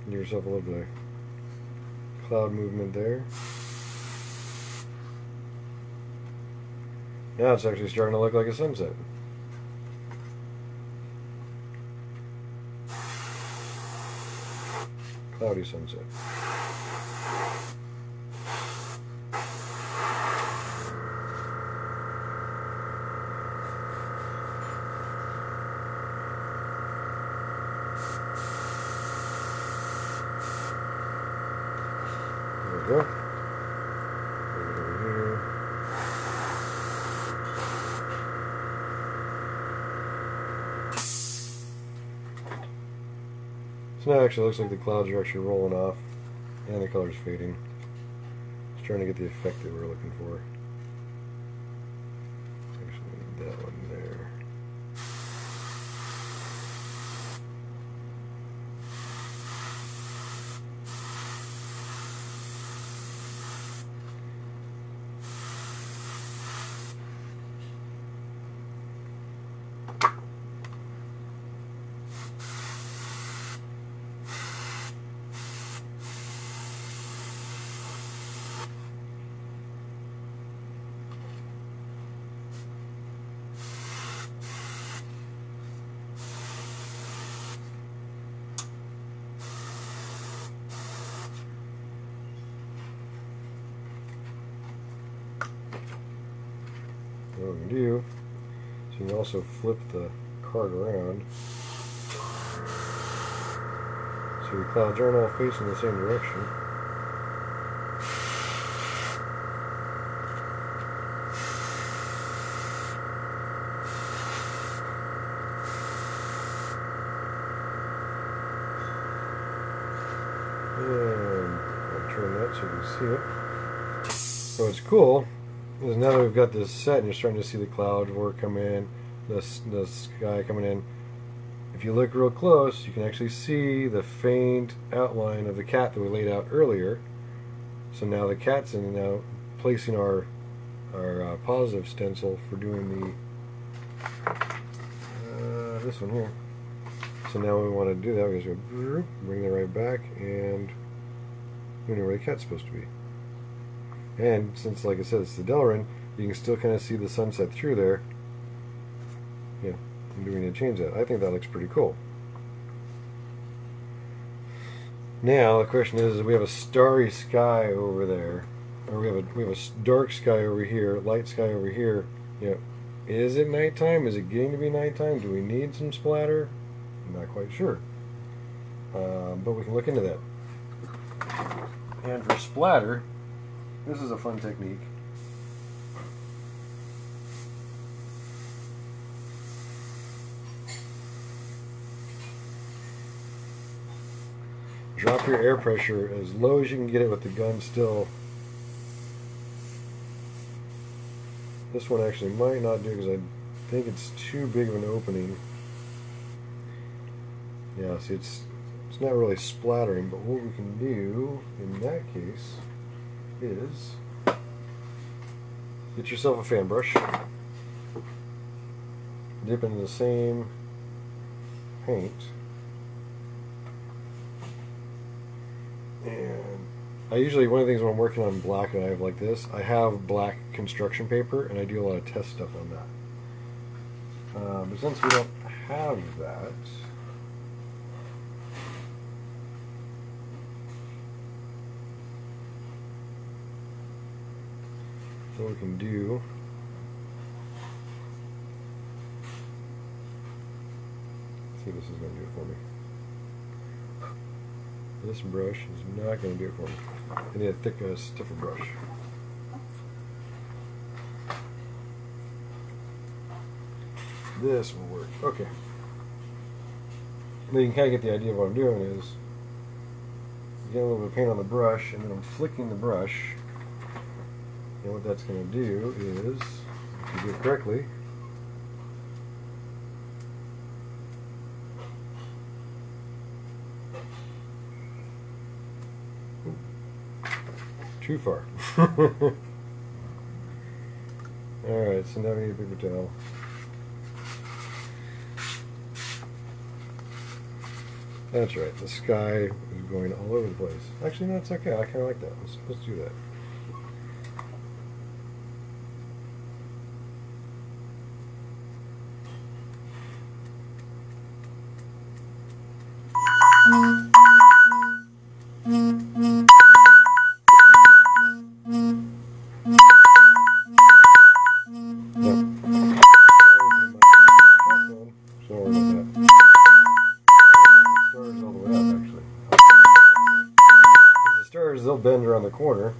Give yourself a little bit of cloud movement there. Now it's actually starting to look like a sunset. Cloudy sunset. There we go. Bring it over here. So now it actually looks like the clouds are actually rolling off and the color's fading. Just trying to get the effect that we're looking for. Actually need that one there. What we can do, so you can also flip the card around so your clouds aren't all facing the same direction. that so you can see it. So what's cool is now that we've got this set and you're starting to see the cloud work come in, the sky coming in, if you look real close, you can actually see the faint outline of the cat that we laid out earlier. So now the cat's in, now placing our positive stencil for doing the this one here. So now we want to do that, we just go bring that right back, and we know where the cat's supposed to be. And since, like I said, it's the Delrin, you can still kind of see the sunset through there. Yeah, I'm doing to change that. I think that looks pretty cool. Now the question is, we have a starry sky over there, or we have a dark sky over here, light sky over here. You know, is it nighttime? Is it getting to be nighttime? Do we need some splatter? I'm not quite sure, but we can look into that. And for splatter, this is a fun technique. Drop your air pressure as low as you can get it with the gun still. This one actually might not do because I think it's too big of an opening. Yeah, see, it's not really splattering, but what we can do in that case is get yourself a fan brush, dip into the same paint, and I usually, one of the things when I'm working on black and I have like this, I have black construction paper and I do a lot of test stuff on that. But since we don't have that, what we can do, see if this is going to do it for me. This brush is not going to do it for me. I need a thicker, stiffer brush. This will work. Okay. Then you can kind of get the idea of what I'm doing is, get a little bit of paint on the brush, and then I'm flicking the brush. And what that's going to do is, if you do it correctly, too far. Alright, so now we need a paper towel. That's right, the sky is going all over the place. Actually, no, it's okay. I kind of like that. Let's do that. They'll bend around the corner,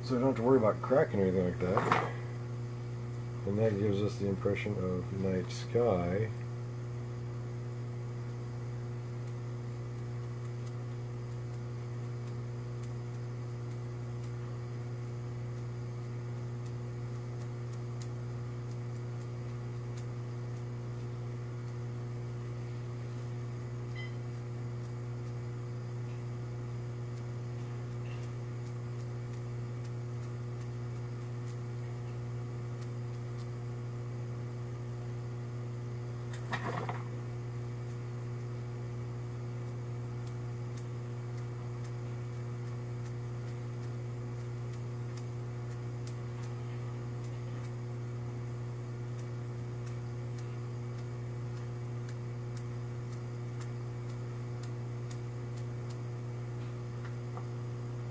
so we don't have to worry about cracking or anything like that. And that gives us the impression of night sky.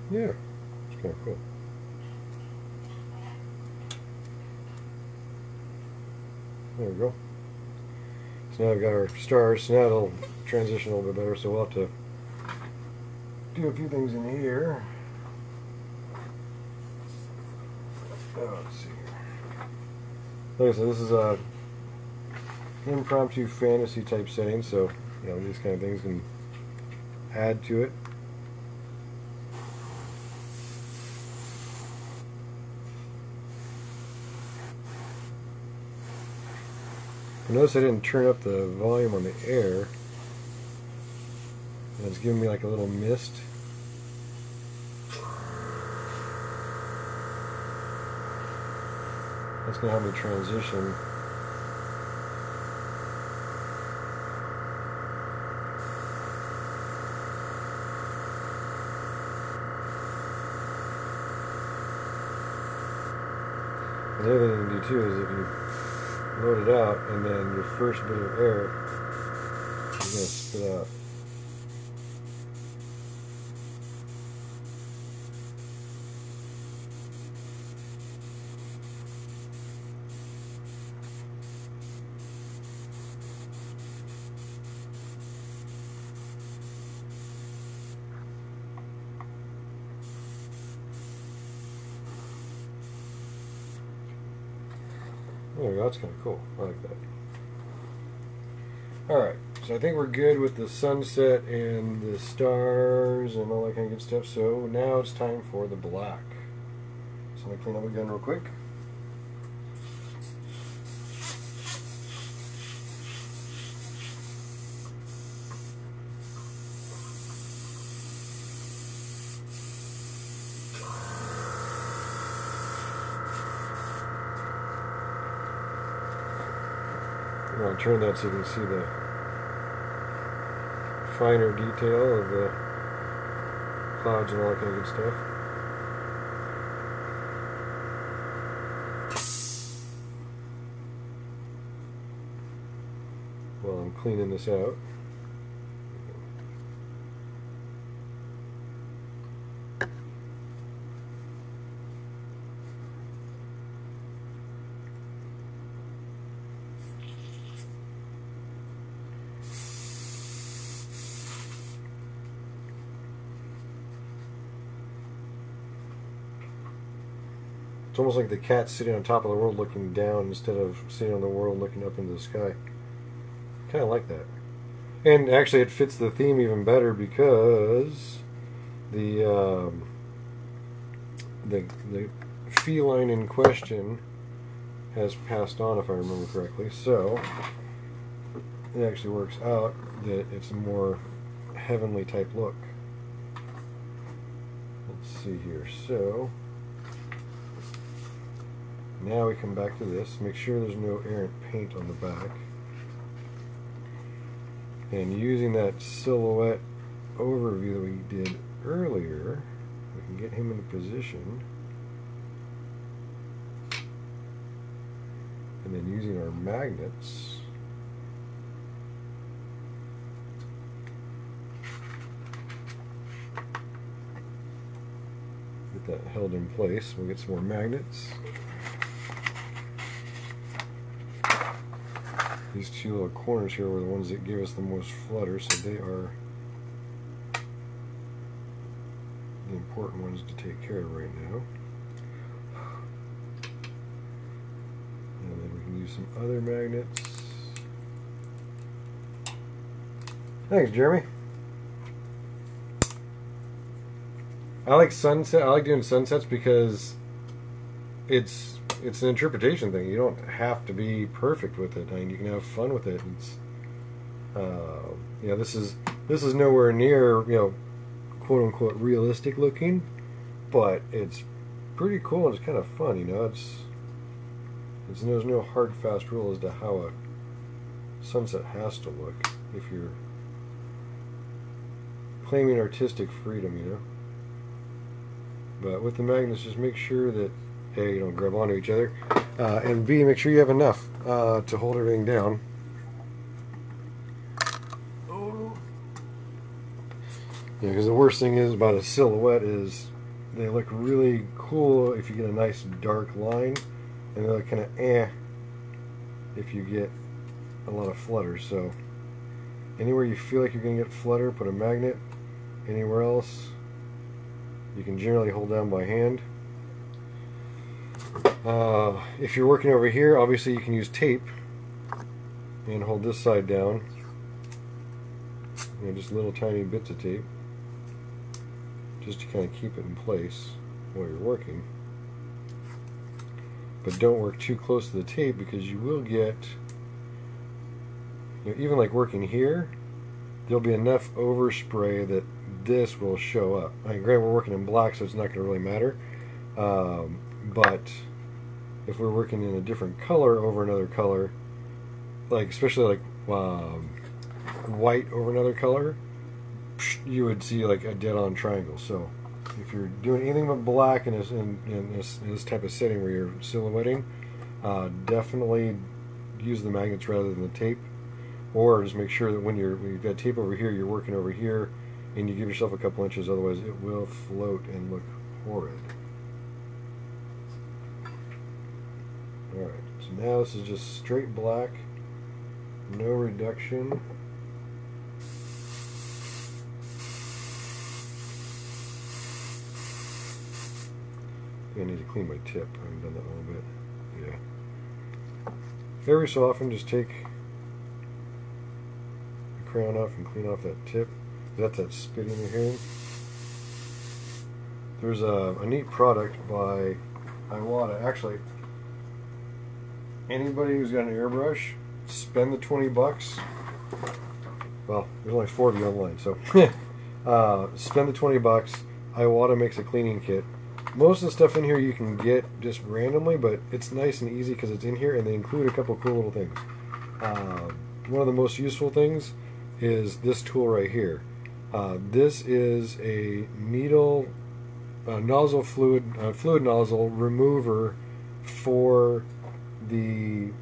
Yeah, it's kind of cool. There we go. So now we've got our stars. So now it'll transition a little bit better. So we'll have to do a few things in here. Oh, let's see here. Like I said, this is a impromptu fantasy type setting. So you know, these kind of things can add to it. Notice I didn't turn up the volume on the air. And it's giving me like a little mist. That's going to help me transition. The other thing you can do too is if you load it out and then your first bit of air you're going to spit out. There we go, that's kind of cool. I like that. Alright, so I think we're good with the sunset and the stars and all that kind of good stuff. So now it's time for the black. So I'm going to clean up again real quick. I'm going to turn that so you can see the finer detail of the clouds and all that kind of good stuff. While I'm cleaning this out. It's almost like the cat's sitting on top of the world looking down instead of sitting on the world looking up into the sky. Kind of like that. And actually it fits the theme even better because the feline in question has passed on, if I remember correctly. So it actually works out that it's a more heavenly type look. Let's see here. So now we come back to this. Make sure there's no errant paint on the back. And using that silhouette overview that we did earlier, we can get him in position. And then using our magnets, get that held in place. We'll get some more magnets. These two little corners here were the ones that give us the most flutter, so they are the important ones to take care of right now. And then we can use some other magnets. Thanks, Jeremy. I like sunset. I like doing sunsets because it's an interpretation thing. You don't have to be perfect with it. I mean, you can have fun with it. It's you know, this is nowhere near, you know, quote unquote realistic looking, but it's pretty cool and it's kind of fun. You know, there's no hard fast rule as to how a sunset has to look if you're claiming artistic freedom, you know. But with the magnets, just make sure that A, you don't grab onto each other, and B, make sure you have enough to hold everything down. Yeah, because the worst thing is about a silhouette is they look really cool if you get a nice dark line, and they look kind of if you get a lot of flutter. So anywhere you feel like you're going to get flutter, put a magnet. Anywhere else, you can generally hold down by hand. If you're working over here, obviously you can use tape and hold this side down you know, just little tiny bits of tape, just to kind of keep it in place while you're working. But don't work too close to the tape, because you will get, you know, even like working here, there'll be enough overspray that this will show up. I mean, granted, we're working in black, so it's not going to really matter. But if we're working in a different color over another color, like especially like white over another color, you would see like a dead-on triangle. So if you're doing anything but black in this type of setting where you're silhouetting, definitely use the magnets rather than the tape. Or just make sure that when you've got tape over here, you're working over here, and you give yourself a couple inches, otherwise it will float and look horrid. Alright, so now this is just straight black, no reduction. I need to clean my tip. I haven't done that in a little bit. Yeah. Every so often, just take the crayon off and clean off that tip. That's that spitting you're hearing. There's a neat product by Iwata. Actually, anybody who's got an airbrush, spend the $20. Well, there's only 4 of you online, so spend the $20. Iwata makes a cleaning kit. Most of the stuff in here you can get just randomly, but it's nice and easy because it's in here, and they include a couple cool little things. One of the most useful things is this tool right here. This is a needle nozzle fluid nozzle remover for the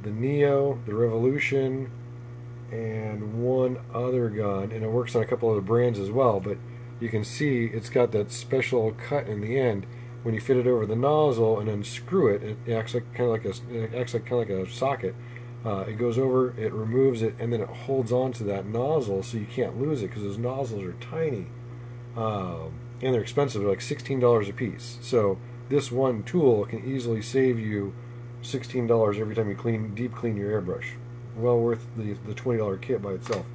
Neo, the Revolution, and one other gun, and it works on a couple other brands as well. But you can see it's got that special cut in the end. When you fit it over the nozzle and unscrew it, it acts like kind of like a socket. It goes over, it removes it, and then it holds on to that nozzle so you can't lose it, because those nozzles are tiny. And they're expensive. They're like $16 a piece. So this one tool can easily save you $16 every time you deep clean your airbrush. Well worth the $20 kit by itself.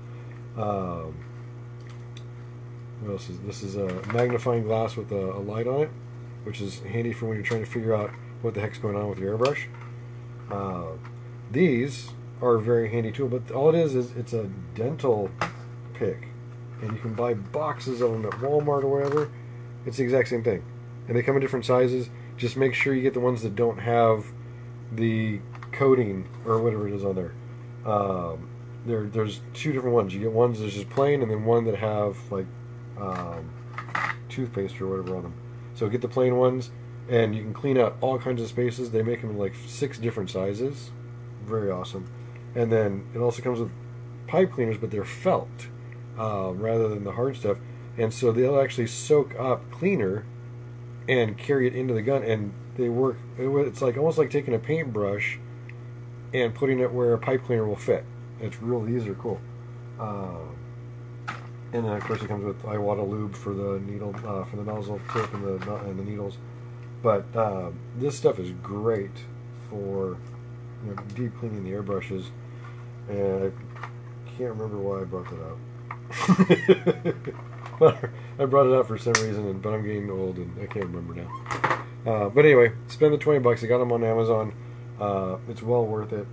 What else is this? Is a magnifying glass with a light on it, which is handy for when you're trying to figure out what the heck's going on with your airbrush. These are a very handy tool, but all it is it's a dental pick, and you can buy boxes of them at Walmart or whatever. It's the exact same thing, and they come in different sizes. Just make sure you get the ones that don't have the coating or whatever it is on there. There's 2 different ones. You get ones that's just plain, and then one that have like toothpaste or whatever on them. So get the plain ones, and you can clean out all kinds of spaces. They make them in like 6 different sizes. Very awesome. And then it also comes with pipe cleaners, but they're felt rather than the hard stuff, and so they'll actually soak up cleaner and carry it into the gun, and they work. It's like almost like taking a paintbrush and putting it where a pipe cleaner will fit. It's real. These are cool. And then of course it comes with Iwata lube for the needle, for the nozzle tip and the needles. But this stuff is great for, you know, deep cleaning the airbrushes. And I can't remember why I brought that up. I brought it up for some reason, but I'm getting old and I can't remember now. But anyway, spend the $20. I got them on Amazon. It's well worth it.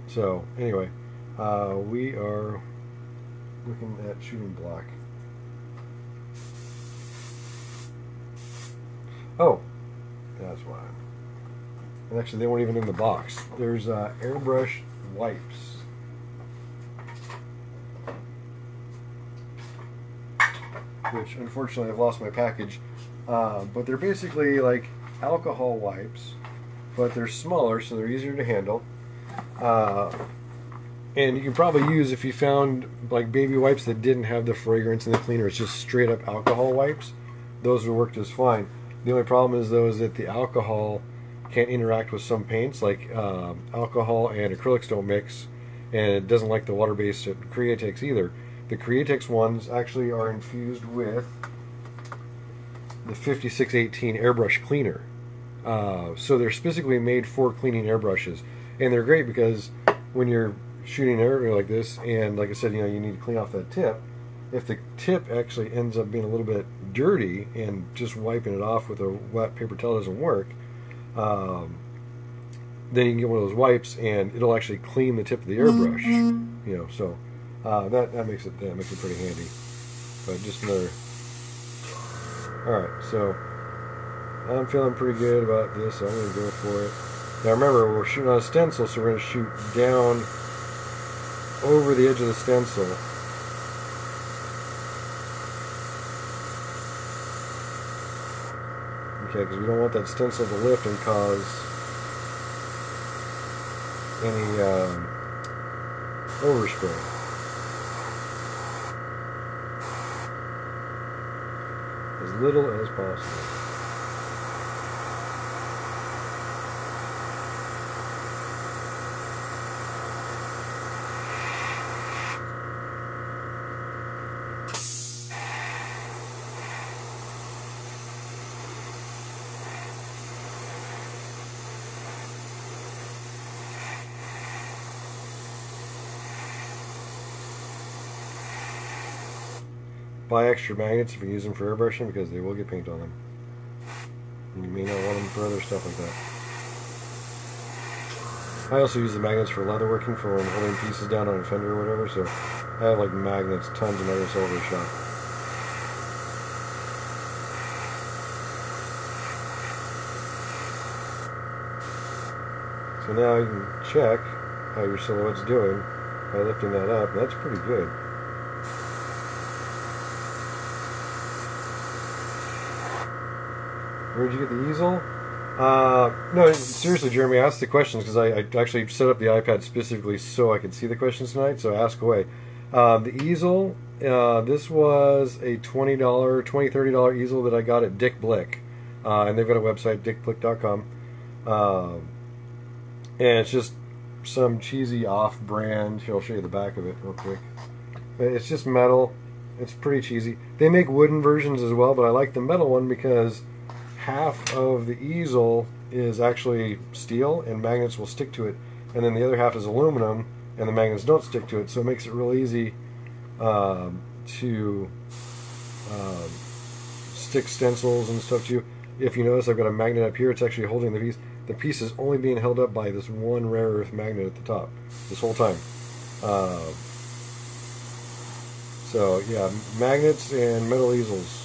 So anyway, we are looking at shooting black. Oh, that's why. And actually, they weren't even in the box. There's airbrush wipes. Which, unfortunately, I've lost my package. But they're basically like alcohol wipes, but they're smaller, so they're easier to handle. And you can probably use, if you found like baby wipes that didn't have the fragrance in the cleaner, it's just straight up alcohol wipes, those would work just fine. The only problem is though is that the alcohol can't interact with some paints, like alcohol and acrylics don't mix, and it doesn't like the water-based Createx either. The Createx ones actually are infused with the 5618 airbrush cleaner. So they're specifically made for cleaning airbrushes, and they're great because when you're shooting an area like this, and like I said, you need to clean off that tip. If the tip actually ends up being a little bit dirty and just wiping it off with a wet paper towel doesn't work, then you can get one of those wipes and it'll actually clean the tip of the airbrush. So that makes it pretty handy. But just another. All right, so I'm feeling pretty good about this, so I'm going to go for it. Now remember, we're shooting on a stencil, so we're going to shoot down over the edge of the stencil. Okay, because we don't want that stencil to lift and cause any overspray. As little as possible. Buy extra magnets if you use them for airbrushing, because they will get paint on them. And you may not want them for other stuff like that. I also use the magnets for leather working, for when holding pieces down on a fender or whatever, so I have like magnets, tons of magnets all over the shop. So now you can check how your silhouette's doing by lifting that up, and that's pretty good. Where'd you get the easel? No, seriously, Jeremy, ask the questions, because I actually set up the iPad specifically so I could see the questions tonight, so ask away. The easel, this was a $20, $30 easel that I got at Dick Blick. And they've got a website, dickblick.com. And it's just some cheesy off-brand. Here, I'll show you the back of it real quick. It's just metal. It's pretty cheesy. They make wooden versions as well, but I like the metal one because half of the easel is actually steel and magnets will stick to it, and then the other half is aluminum and the magnets don't stick to it, so it makes it real easy to stick stencils and stuff to you. If you notice, I've got a magnet up here. It's actually holding the piece. The piece is only being held up by this one rare earth magnet at the top this whole time. So yeah, magnets and metal easels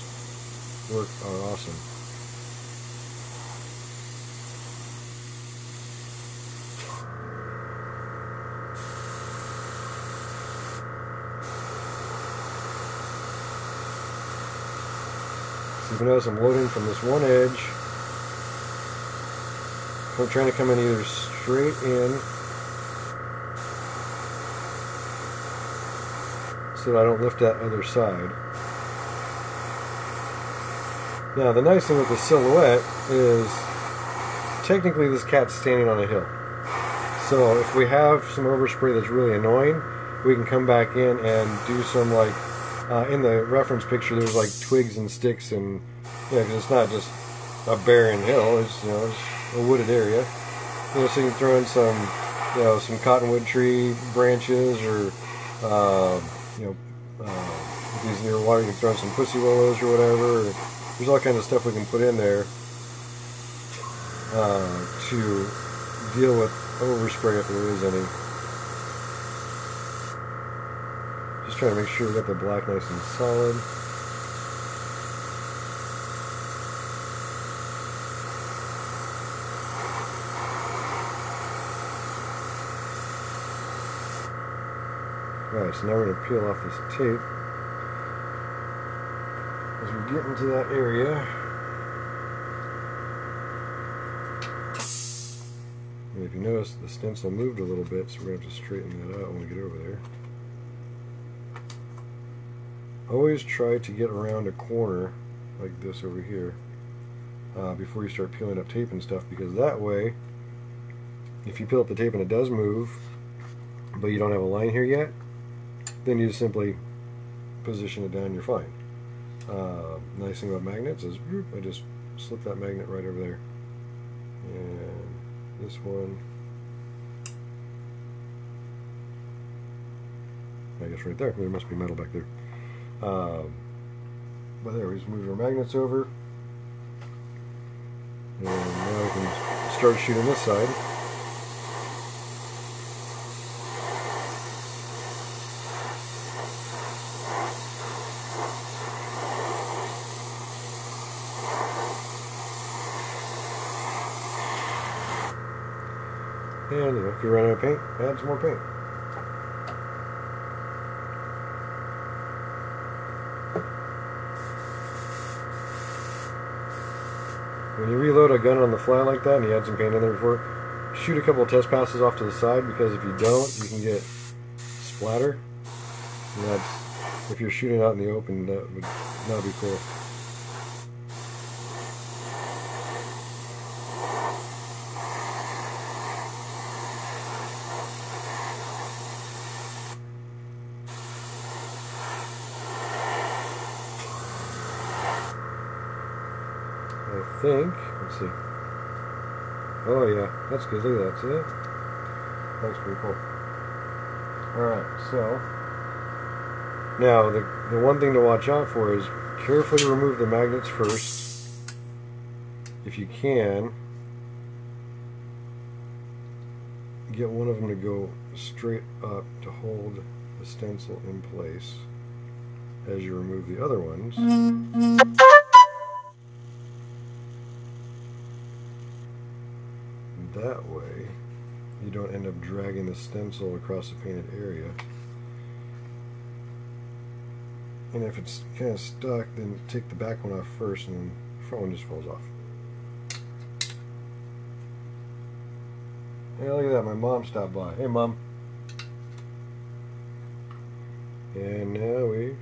are awesome. So you can notice I'm loading from this one edge. I'm trying to come in either straight in so that I don't lift that other side. Now the nice thing with the silhouette is technically this cat's standing on a hill. So if we have some overspray that's really annoying, we can come back in and do some, like, in the reference picture there's like twigs and sticks, and because it's not just a barren hill, it's it's a wooded area. So you can throw in some some cottonwood tree branches, or if he's near water, you can throw in some pussy willows or whatever. There's all kinds of stuff we can put in there to deal with overspray if there is any. Just trying to make sure we got the black nice and solid. Alright, so now we're going to peel off this tape. As we get into that area, and if you notice, the stencil moved a little bit, so we're going to have to straighten that out when we get over there. Always try to get around a corner like this over here before you start peeling up tape and stuff, because that way, if you peel up the tape and it does move, but you don't have a line here yet, then you just simply position it down and you're fine. Nice thing about magnets is I just slip that magnet right over there. And this one. I guess right there. There must be metal back there. But there, we just moved our magnets over. And now we can start shooting this side. And you know, if you run out of paint, add some more paint. When you reload a gun on the fly like that and you had some paint in there before, shoot a couple of test passes off to the side, because if you don't, you can get splatter. And that's, if you're shooting out in the open, that would not be cool. I think, let's see. Oh yeah, that's good. Look at that. See that? That's pretty cool. Alright, so now the one thing to watch out for is carefully remove the magnets first. If you can, get one of them to go straight up to hold the stencil in place as you remove the other ones. That way you don't end up dragging the stencil across the painted area. And if it's kind of stuck, then take the back one off first, and then the front one just falls off. Yeah, look at that, my mom stopped by. Hey Mom. And now we,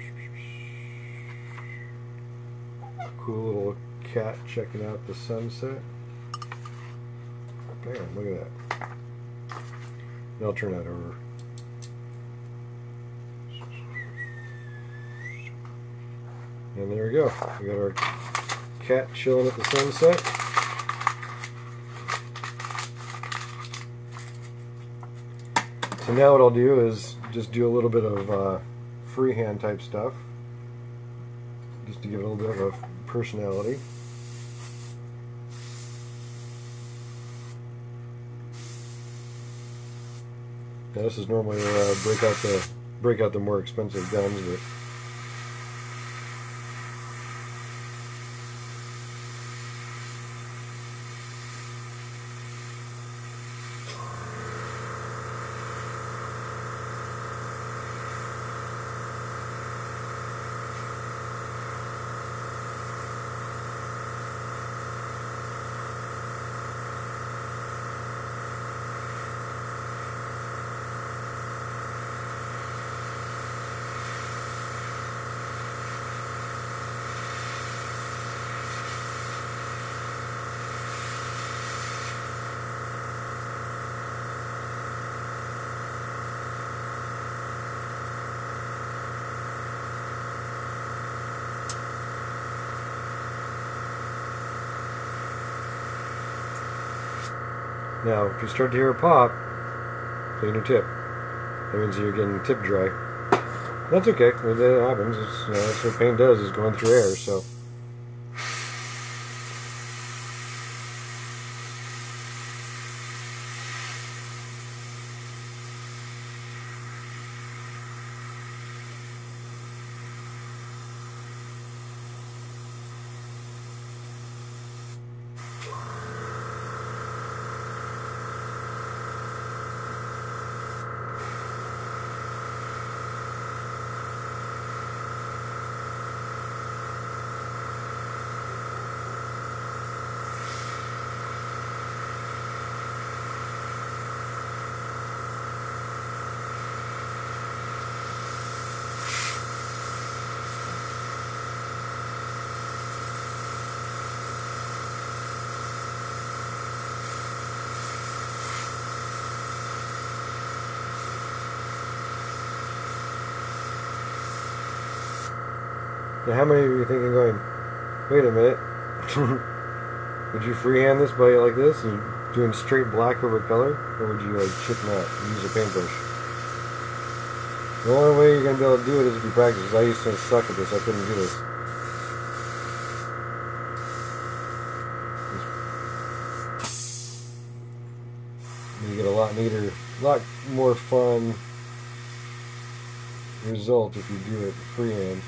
cool little cat checking out the sunset. Bam, look at that. And I'll turn that over. And there we go. We got our cat chilling at the sunset. So now what I'll do is just do a little bit of freehand type stuff, just to give it a little bit of personality. Now this is normally where I break out the more expensive guns, but now, if you start to hear a pop, clean your tip. That means you're getting tip dry. That's okay. It happens. It's, you know, that's what paint does, is going through air. So. Now, how many of you are thinking, going, wait a minute, would you freehand this by like this and doing straight black over color, or would you like chicken out and use a paintbrush? The only way you're going to be able to do it is if you practice. 'Cause I used to suck at this. I couldn't do this. You get a lot neater, a lot more fun result if you do it freehand.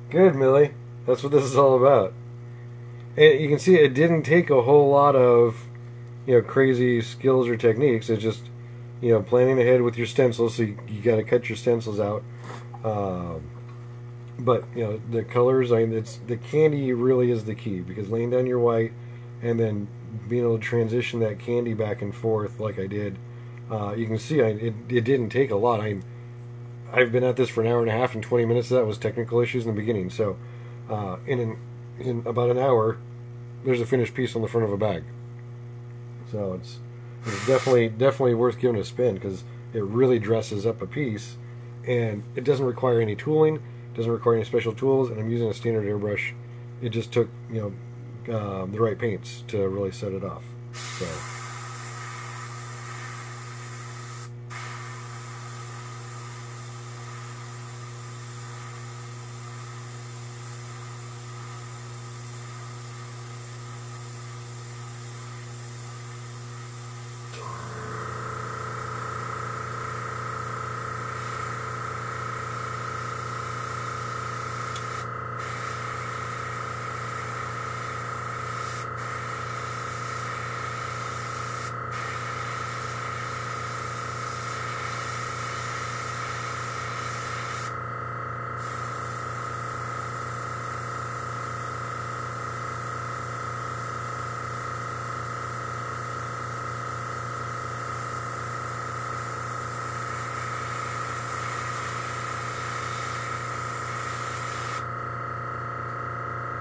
Good, Millie. That's what this is all about. And you can see it didn't take a whole lot of, crazy skills or techniques. It's just, planning ahead with your stencils. So you got to cut your stencils out. But the colors. It's the candy really is the key, because laying down your white and then being able to transition that candy back and forth like I did. You can see it didn't take a lot. I've been at this for an hour and a half, and 20 minutes of that was technical issues in the beginning. So in about an hour, there's a finished piece on the front of a bag. So it's definitely worth giving a spin, because it really dresses up a piece, and it doesn't require any tooling, doesn't require any special tools, and I'm using a standard airbrush. It just took the right paints to really set it off. So.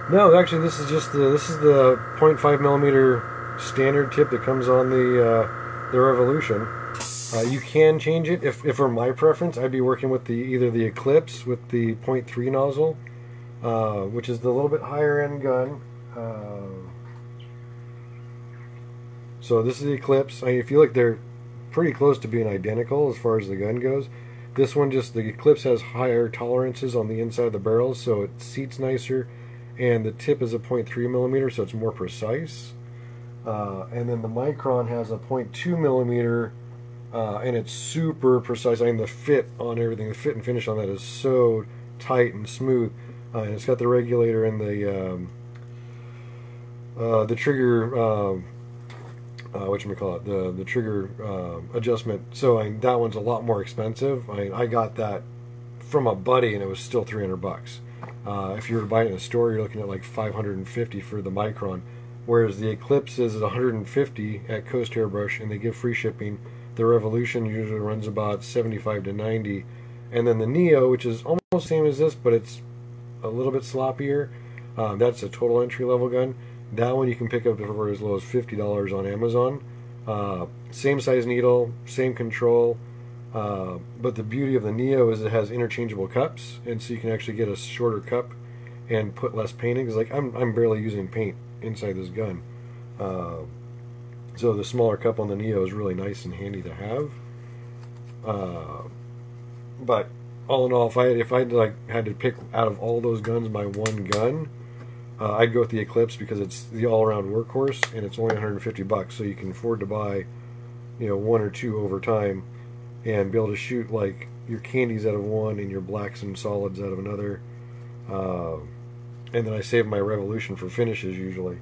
No, actually, this is the 0.5 millimeter standard tip that comes on the Revolution. You can change it. If for my preference, I'd be working with either the Eclipse with the 0.3 nozzle, which is the little bit higher end gun. So this is the Eclipse. I feel like they're pretty close to being identical as far as the gun goes. This one, the Eclipse has higher tolerances on the inside of the barrels, so it seats nicer. And the tip is a 0.3 millimeter, so it's more precise. And then the Micron has a 0.2 millimeter, and it's super precise. The fit on everything, the fit and finish on that is so tight and smooth. And it's got the regulator and the the trigger, whatchamacallit, the trigger adjustment. So that one's a lot more expensive. I got that from a buddy, and it was still $300. If you were to buy it in a store, you're looking at like $550 for the Micron. Whereas the Eclipse is $150 at Coast Airbrush, and they give free shipping. The Revolution usually runs about $75 to $90, and then the Neo, which is almost the same as this, but it's a little bit sloppier. That's a total entry level gun. That one you can pick up for as low as $50 on Amazon. Same size needle, same control, but the beauty of the Neo is it has interchangeable cups, and so you can actually get a shorter cup and put less paint in. Because like I'm barely using paint inside this gun, so the smaller cup on the Neo is really nice and handy to have. But all in all, if I had to pick out of all those guns my one gun, I'd go with the Eclipse, because it's the all-around workhorse, and it's only $150, so you can afford to buy, one or two over time, and be able to shoot like your candies out of one and your blacks and solids out of another. And then I save my Revolution for finishes usually.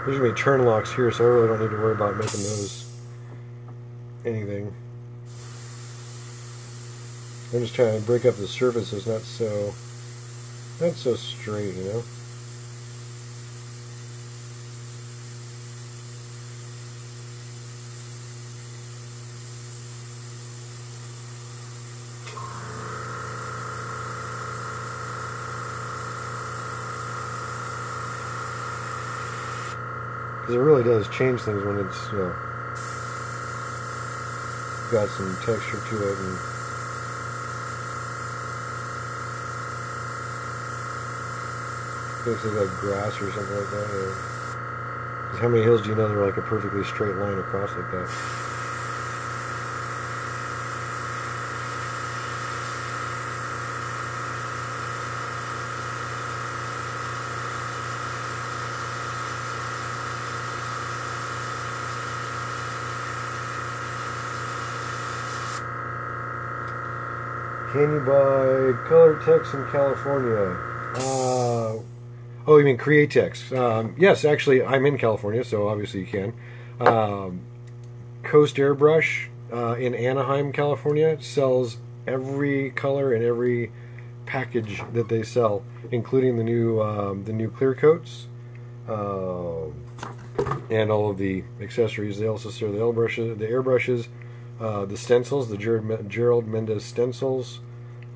There's going to be turn locks here, so I really don't need to worry about making those anything. I'm just trying to break up the surface so it's not so straight, you know? Because it really does change things when it's, got some texture to it, and basically like grass or something like that. Because how many hills do you know that are like a perfectly straight line across like that? Can you buy color text in California? Oh, you mean Createx? Yes, actually, I'm in California, so obviously you can. Coast Airbrush in Anaheim, California, sells every color and every package that they sell, including the new clear coats and all of the accessories. They also sell the airbrushes, the stencils, the Gerald Mendez stencils.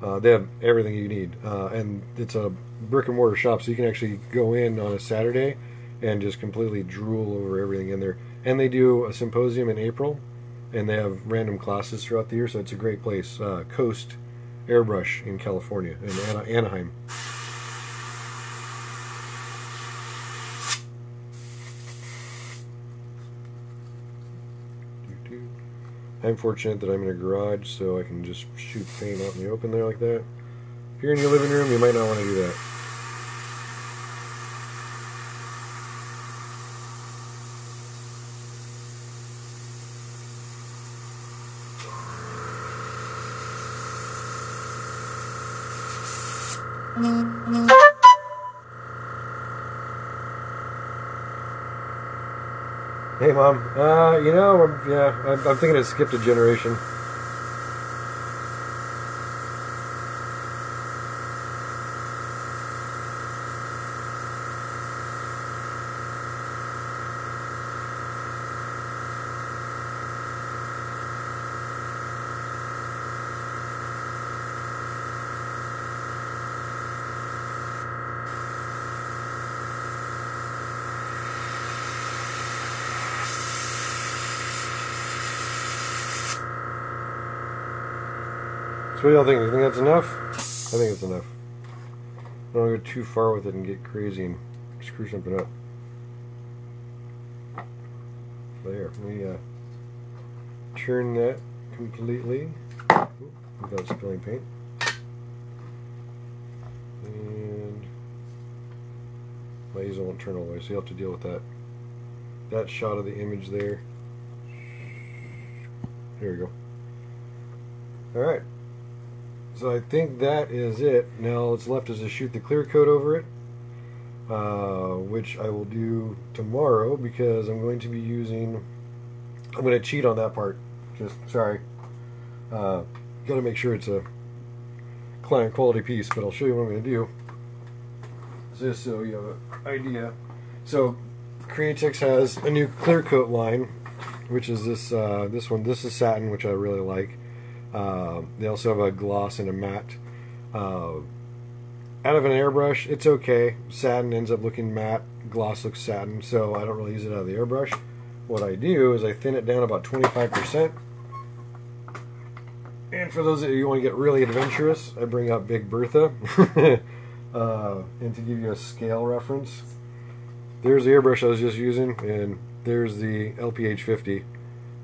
They have everything you need, and it's a brick and mortar shop, so you can actually go in on a Saturday and just completely drool over everything in there. And they do a symposium in April, and they have random classes throughout the year, so it's a great place. Coast Airbrush in California, in Anaheim. I'm fortunate that I'm in a garage, so I can just shoot paint out in the open there like that. If you're in your living room, you might not want to do that. Hey, Mom. You know, yeah, I'm thinking I skipped a generation. So what do y'all think? You think that's enough? I think it's enough. I don't want to go too far with it and get crazy and screw something up. There. Let me turn that completely without spilling paint. And my easel won't turn all the way, so you'll have to deal with that shot of the image there. There we go. Alright. So I think that is it. Now all that's left is to shoot the clear coat over it, which I will do tomorrow because I'm going to be using, I'm going to cheat on that part. Just, sorry. Got to make sure it's a client quality piece, but I'll show you what I'm going to do. Just so you have an idea. So Createx has a new clear coat line, which is this one. This is satin, which I really like. They also have a gloss and a matte. Out of an airbrush, it's okay. Satin ends up looking matte, gloss looks satin, so I don't really use it out of the airbrush. What I do is I thin it down about 25%. And for those of you who want to get really adventurous, I bring out Big Bertha. And to give you a scale reference, there's the airbrush I was just using, and there's the LPH50.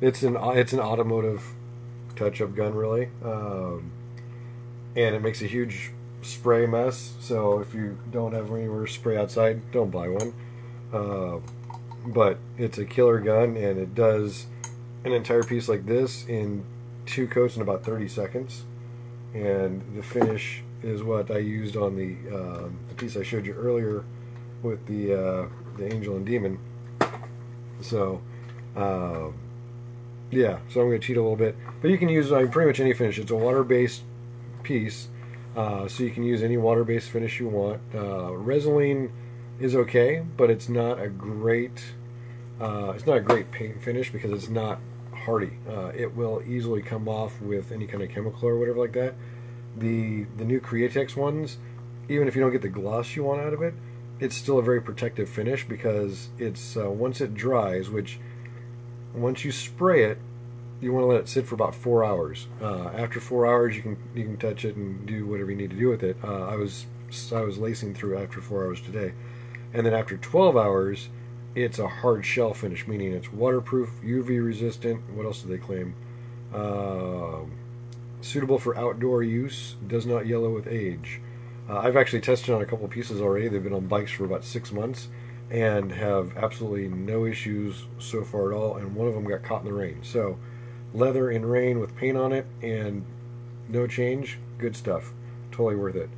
It's an automotive touch-up gun, really, and it makes a huge spray mess. So if you don't have anywhere to spray outside, don't buy one. But it's a killer gun, and it does an entire piece like this in 2 coats in about 30 seconds. And the finish is what I used on the piece I showed you earlier with the Angel and Demon. So yeah, so I'm going to cheat a little bit, but you can use pretty much any finish. It's a water-based piece, so you can use any water-based finish you want. Resin is okay, but it's not a great paint finish because it's not hardy. It will easily come off with any kind of chemical or whatever like that. The new Createx ones, even if you don't get the gloss you want out of it, it's still a very protective finish because it's once it dries, which once you spray it, you want to let it sit for about 4 hours. After 4 hours, you can touch it and do whatever you need to do with it. I was lacing through after 4 hours today, and then after 12 hours, it's a hard shell finish, meaning it's waterproof, UV resistant. What else do they claim? Suitable for outdoor use. Does not yellow with age. I've actually tested on a couple pieces already. They've been on bikes for about 6 months. And have absolutely no issues so far at all, and one of them got caught in the rain. So leather in rain with paint on it and no change, good stuff, totally worth it.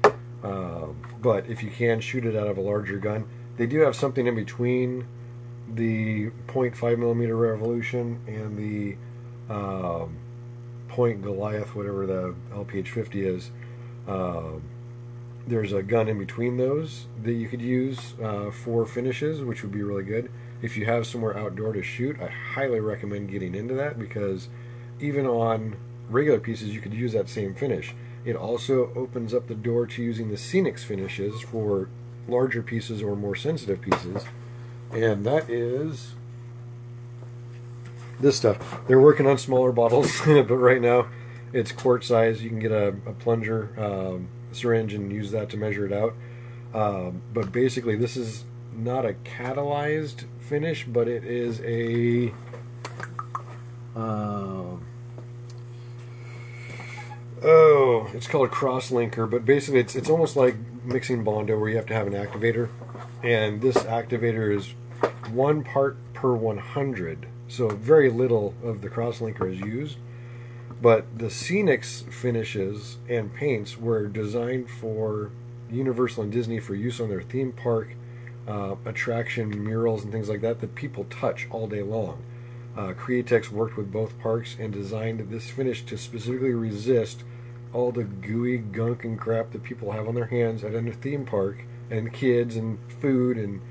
But if you can shoot it out of a larger gun, they do have something in between the .5mm Revolution and the Point Goliath, whatever the LPH50 is. There's a gun in between those that you could use for finishes, which would be really good. If you have somewhere outdoor to shoot, I highly recommend getting into that because even on regular pieces, you could use that same finish. It also opens up the door to using the Scenics finishes for larger pieces or more sensitive pieces. And that is this stuff. They're working on smaller bottles, but right now it's quart size. You can get a plunger syringe and use that to measure it out. But basically this is not a catalyzed finish, but it is a it's called cross-linker, but basically it's almost like mixing Bondo where you have to have an activator, and this activator is 1 part per 100, so very little of the cross-linker is used. But the Scenics finishes and paints were designed for Universal and Disney for use on their theme park attraction murals and things like that that people touch all day long. Createx worked with both parks and designed this finish to specifically resist all the gooey gunk and crap that people have on their hands at a theme park, and kids and food and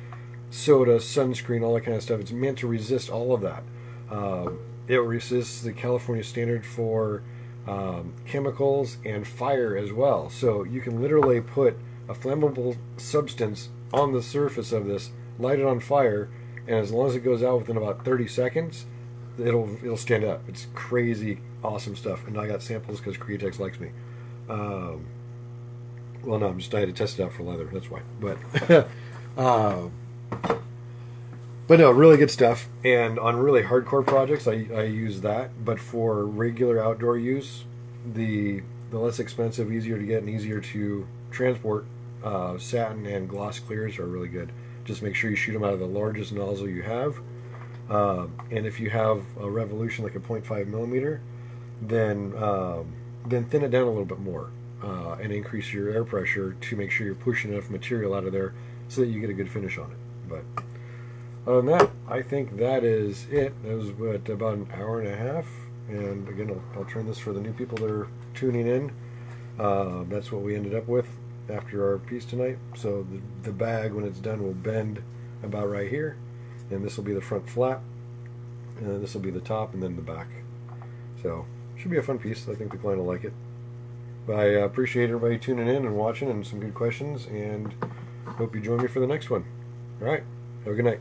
soda, sunscreen, all that kind of stuff. It's meant to resist all of that. It resists the California standard for chemicals and fire as well. So you can literally put a flammable substance on the surface of this, light it on fire, and as long as it goes out within about 30 seconds, it'll stand up. It's crazy, awesome stuff. And I got samples because Createx likes me. Well, no, I had to test it out for leather. That's why. But no, really good stuff. And on really hardcore projects, I use that. But for regular outdoor use, the less expensive, easier to get, and easier to transport satin and gloss clears are really good. Just make sure you shoot them out of the largest nozzle you have. And if you have a revolution like a 0.5 millimeter, then thin it down a little bit more and increase your air pressure to make sure you're pushing enough material out of there so that you get a good finish on it. But other than that, I think that is it. That was about an hour and a half. And again, I'll turn this for the new people that are tuning in. That's what we ended up with after our piece tonight. So the bag, when it's done, will bend about right here. And this will be the front flap. And then this will be the top and then the back. So, should be a fun piece. I think the client will like it. But I appreciate everybody tuning in and watching and some good questions. And hope you join me for the next one. Alright, have a good night.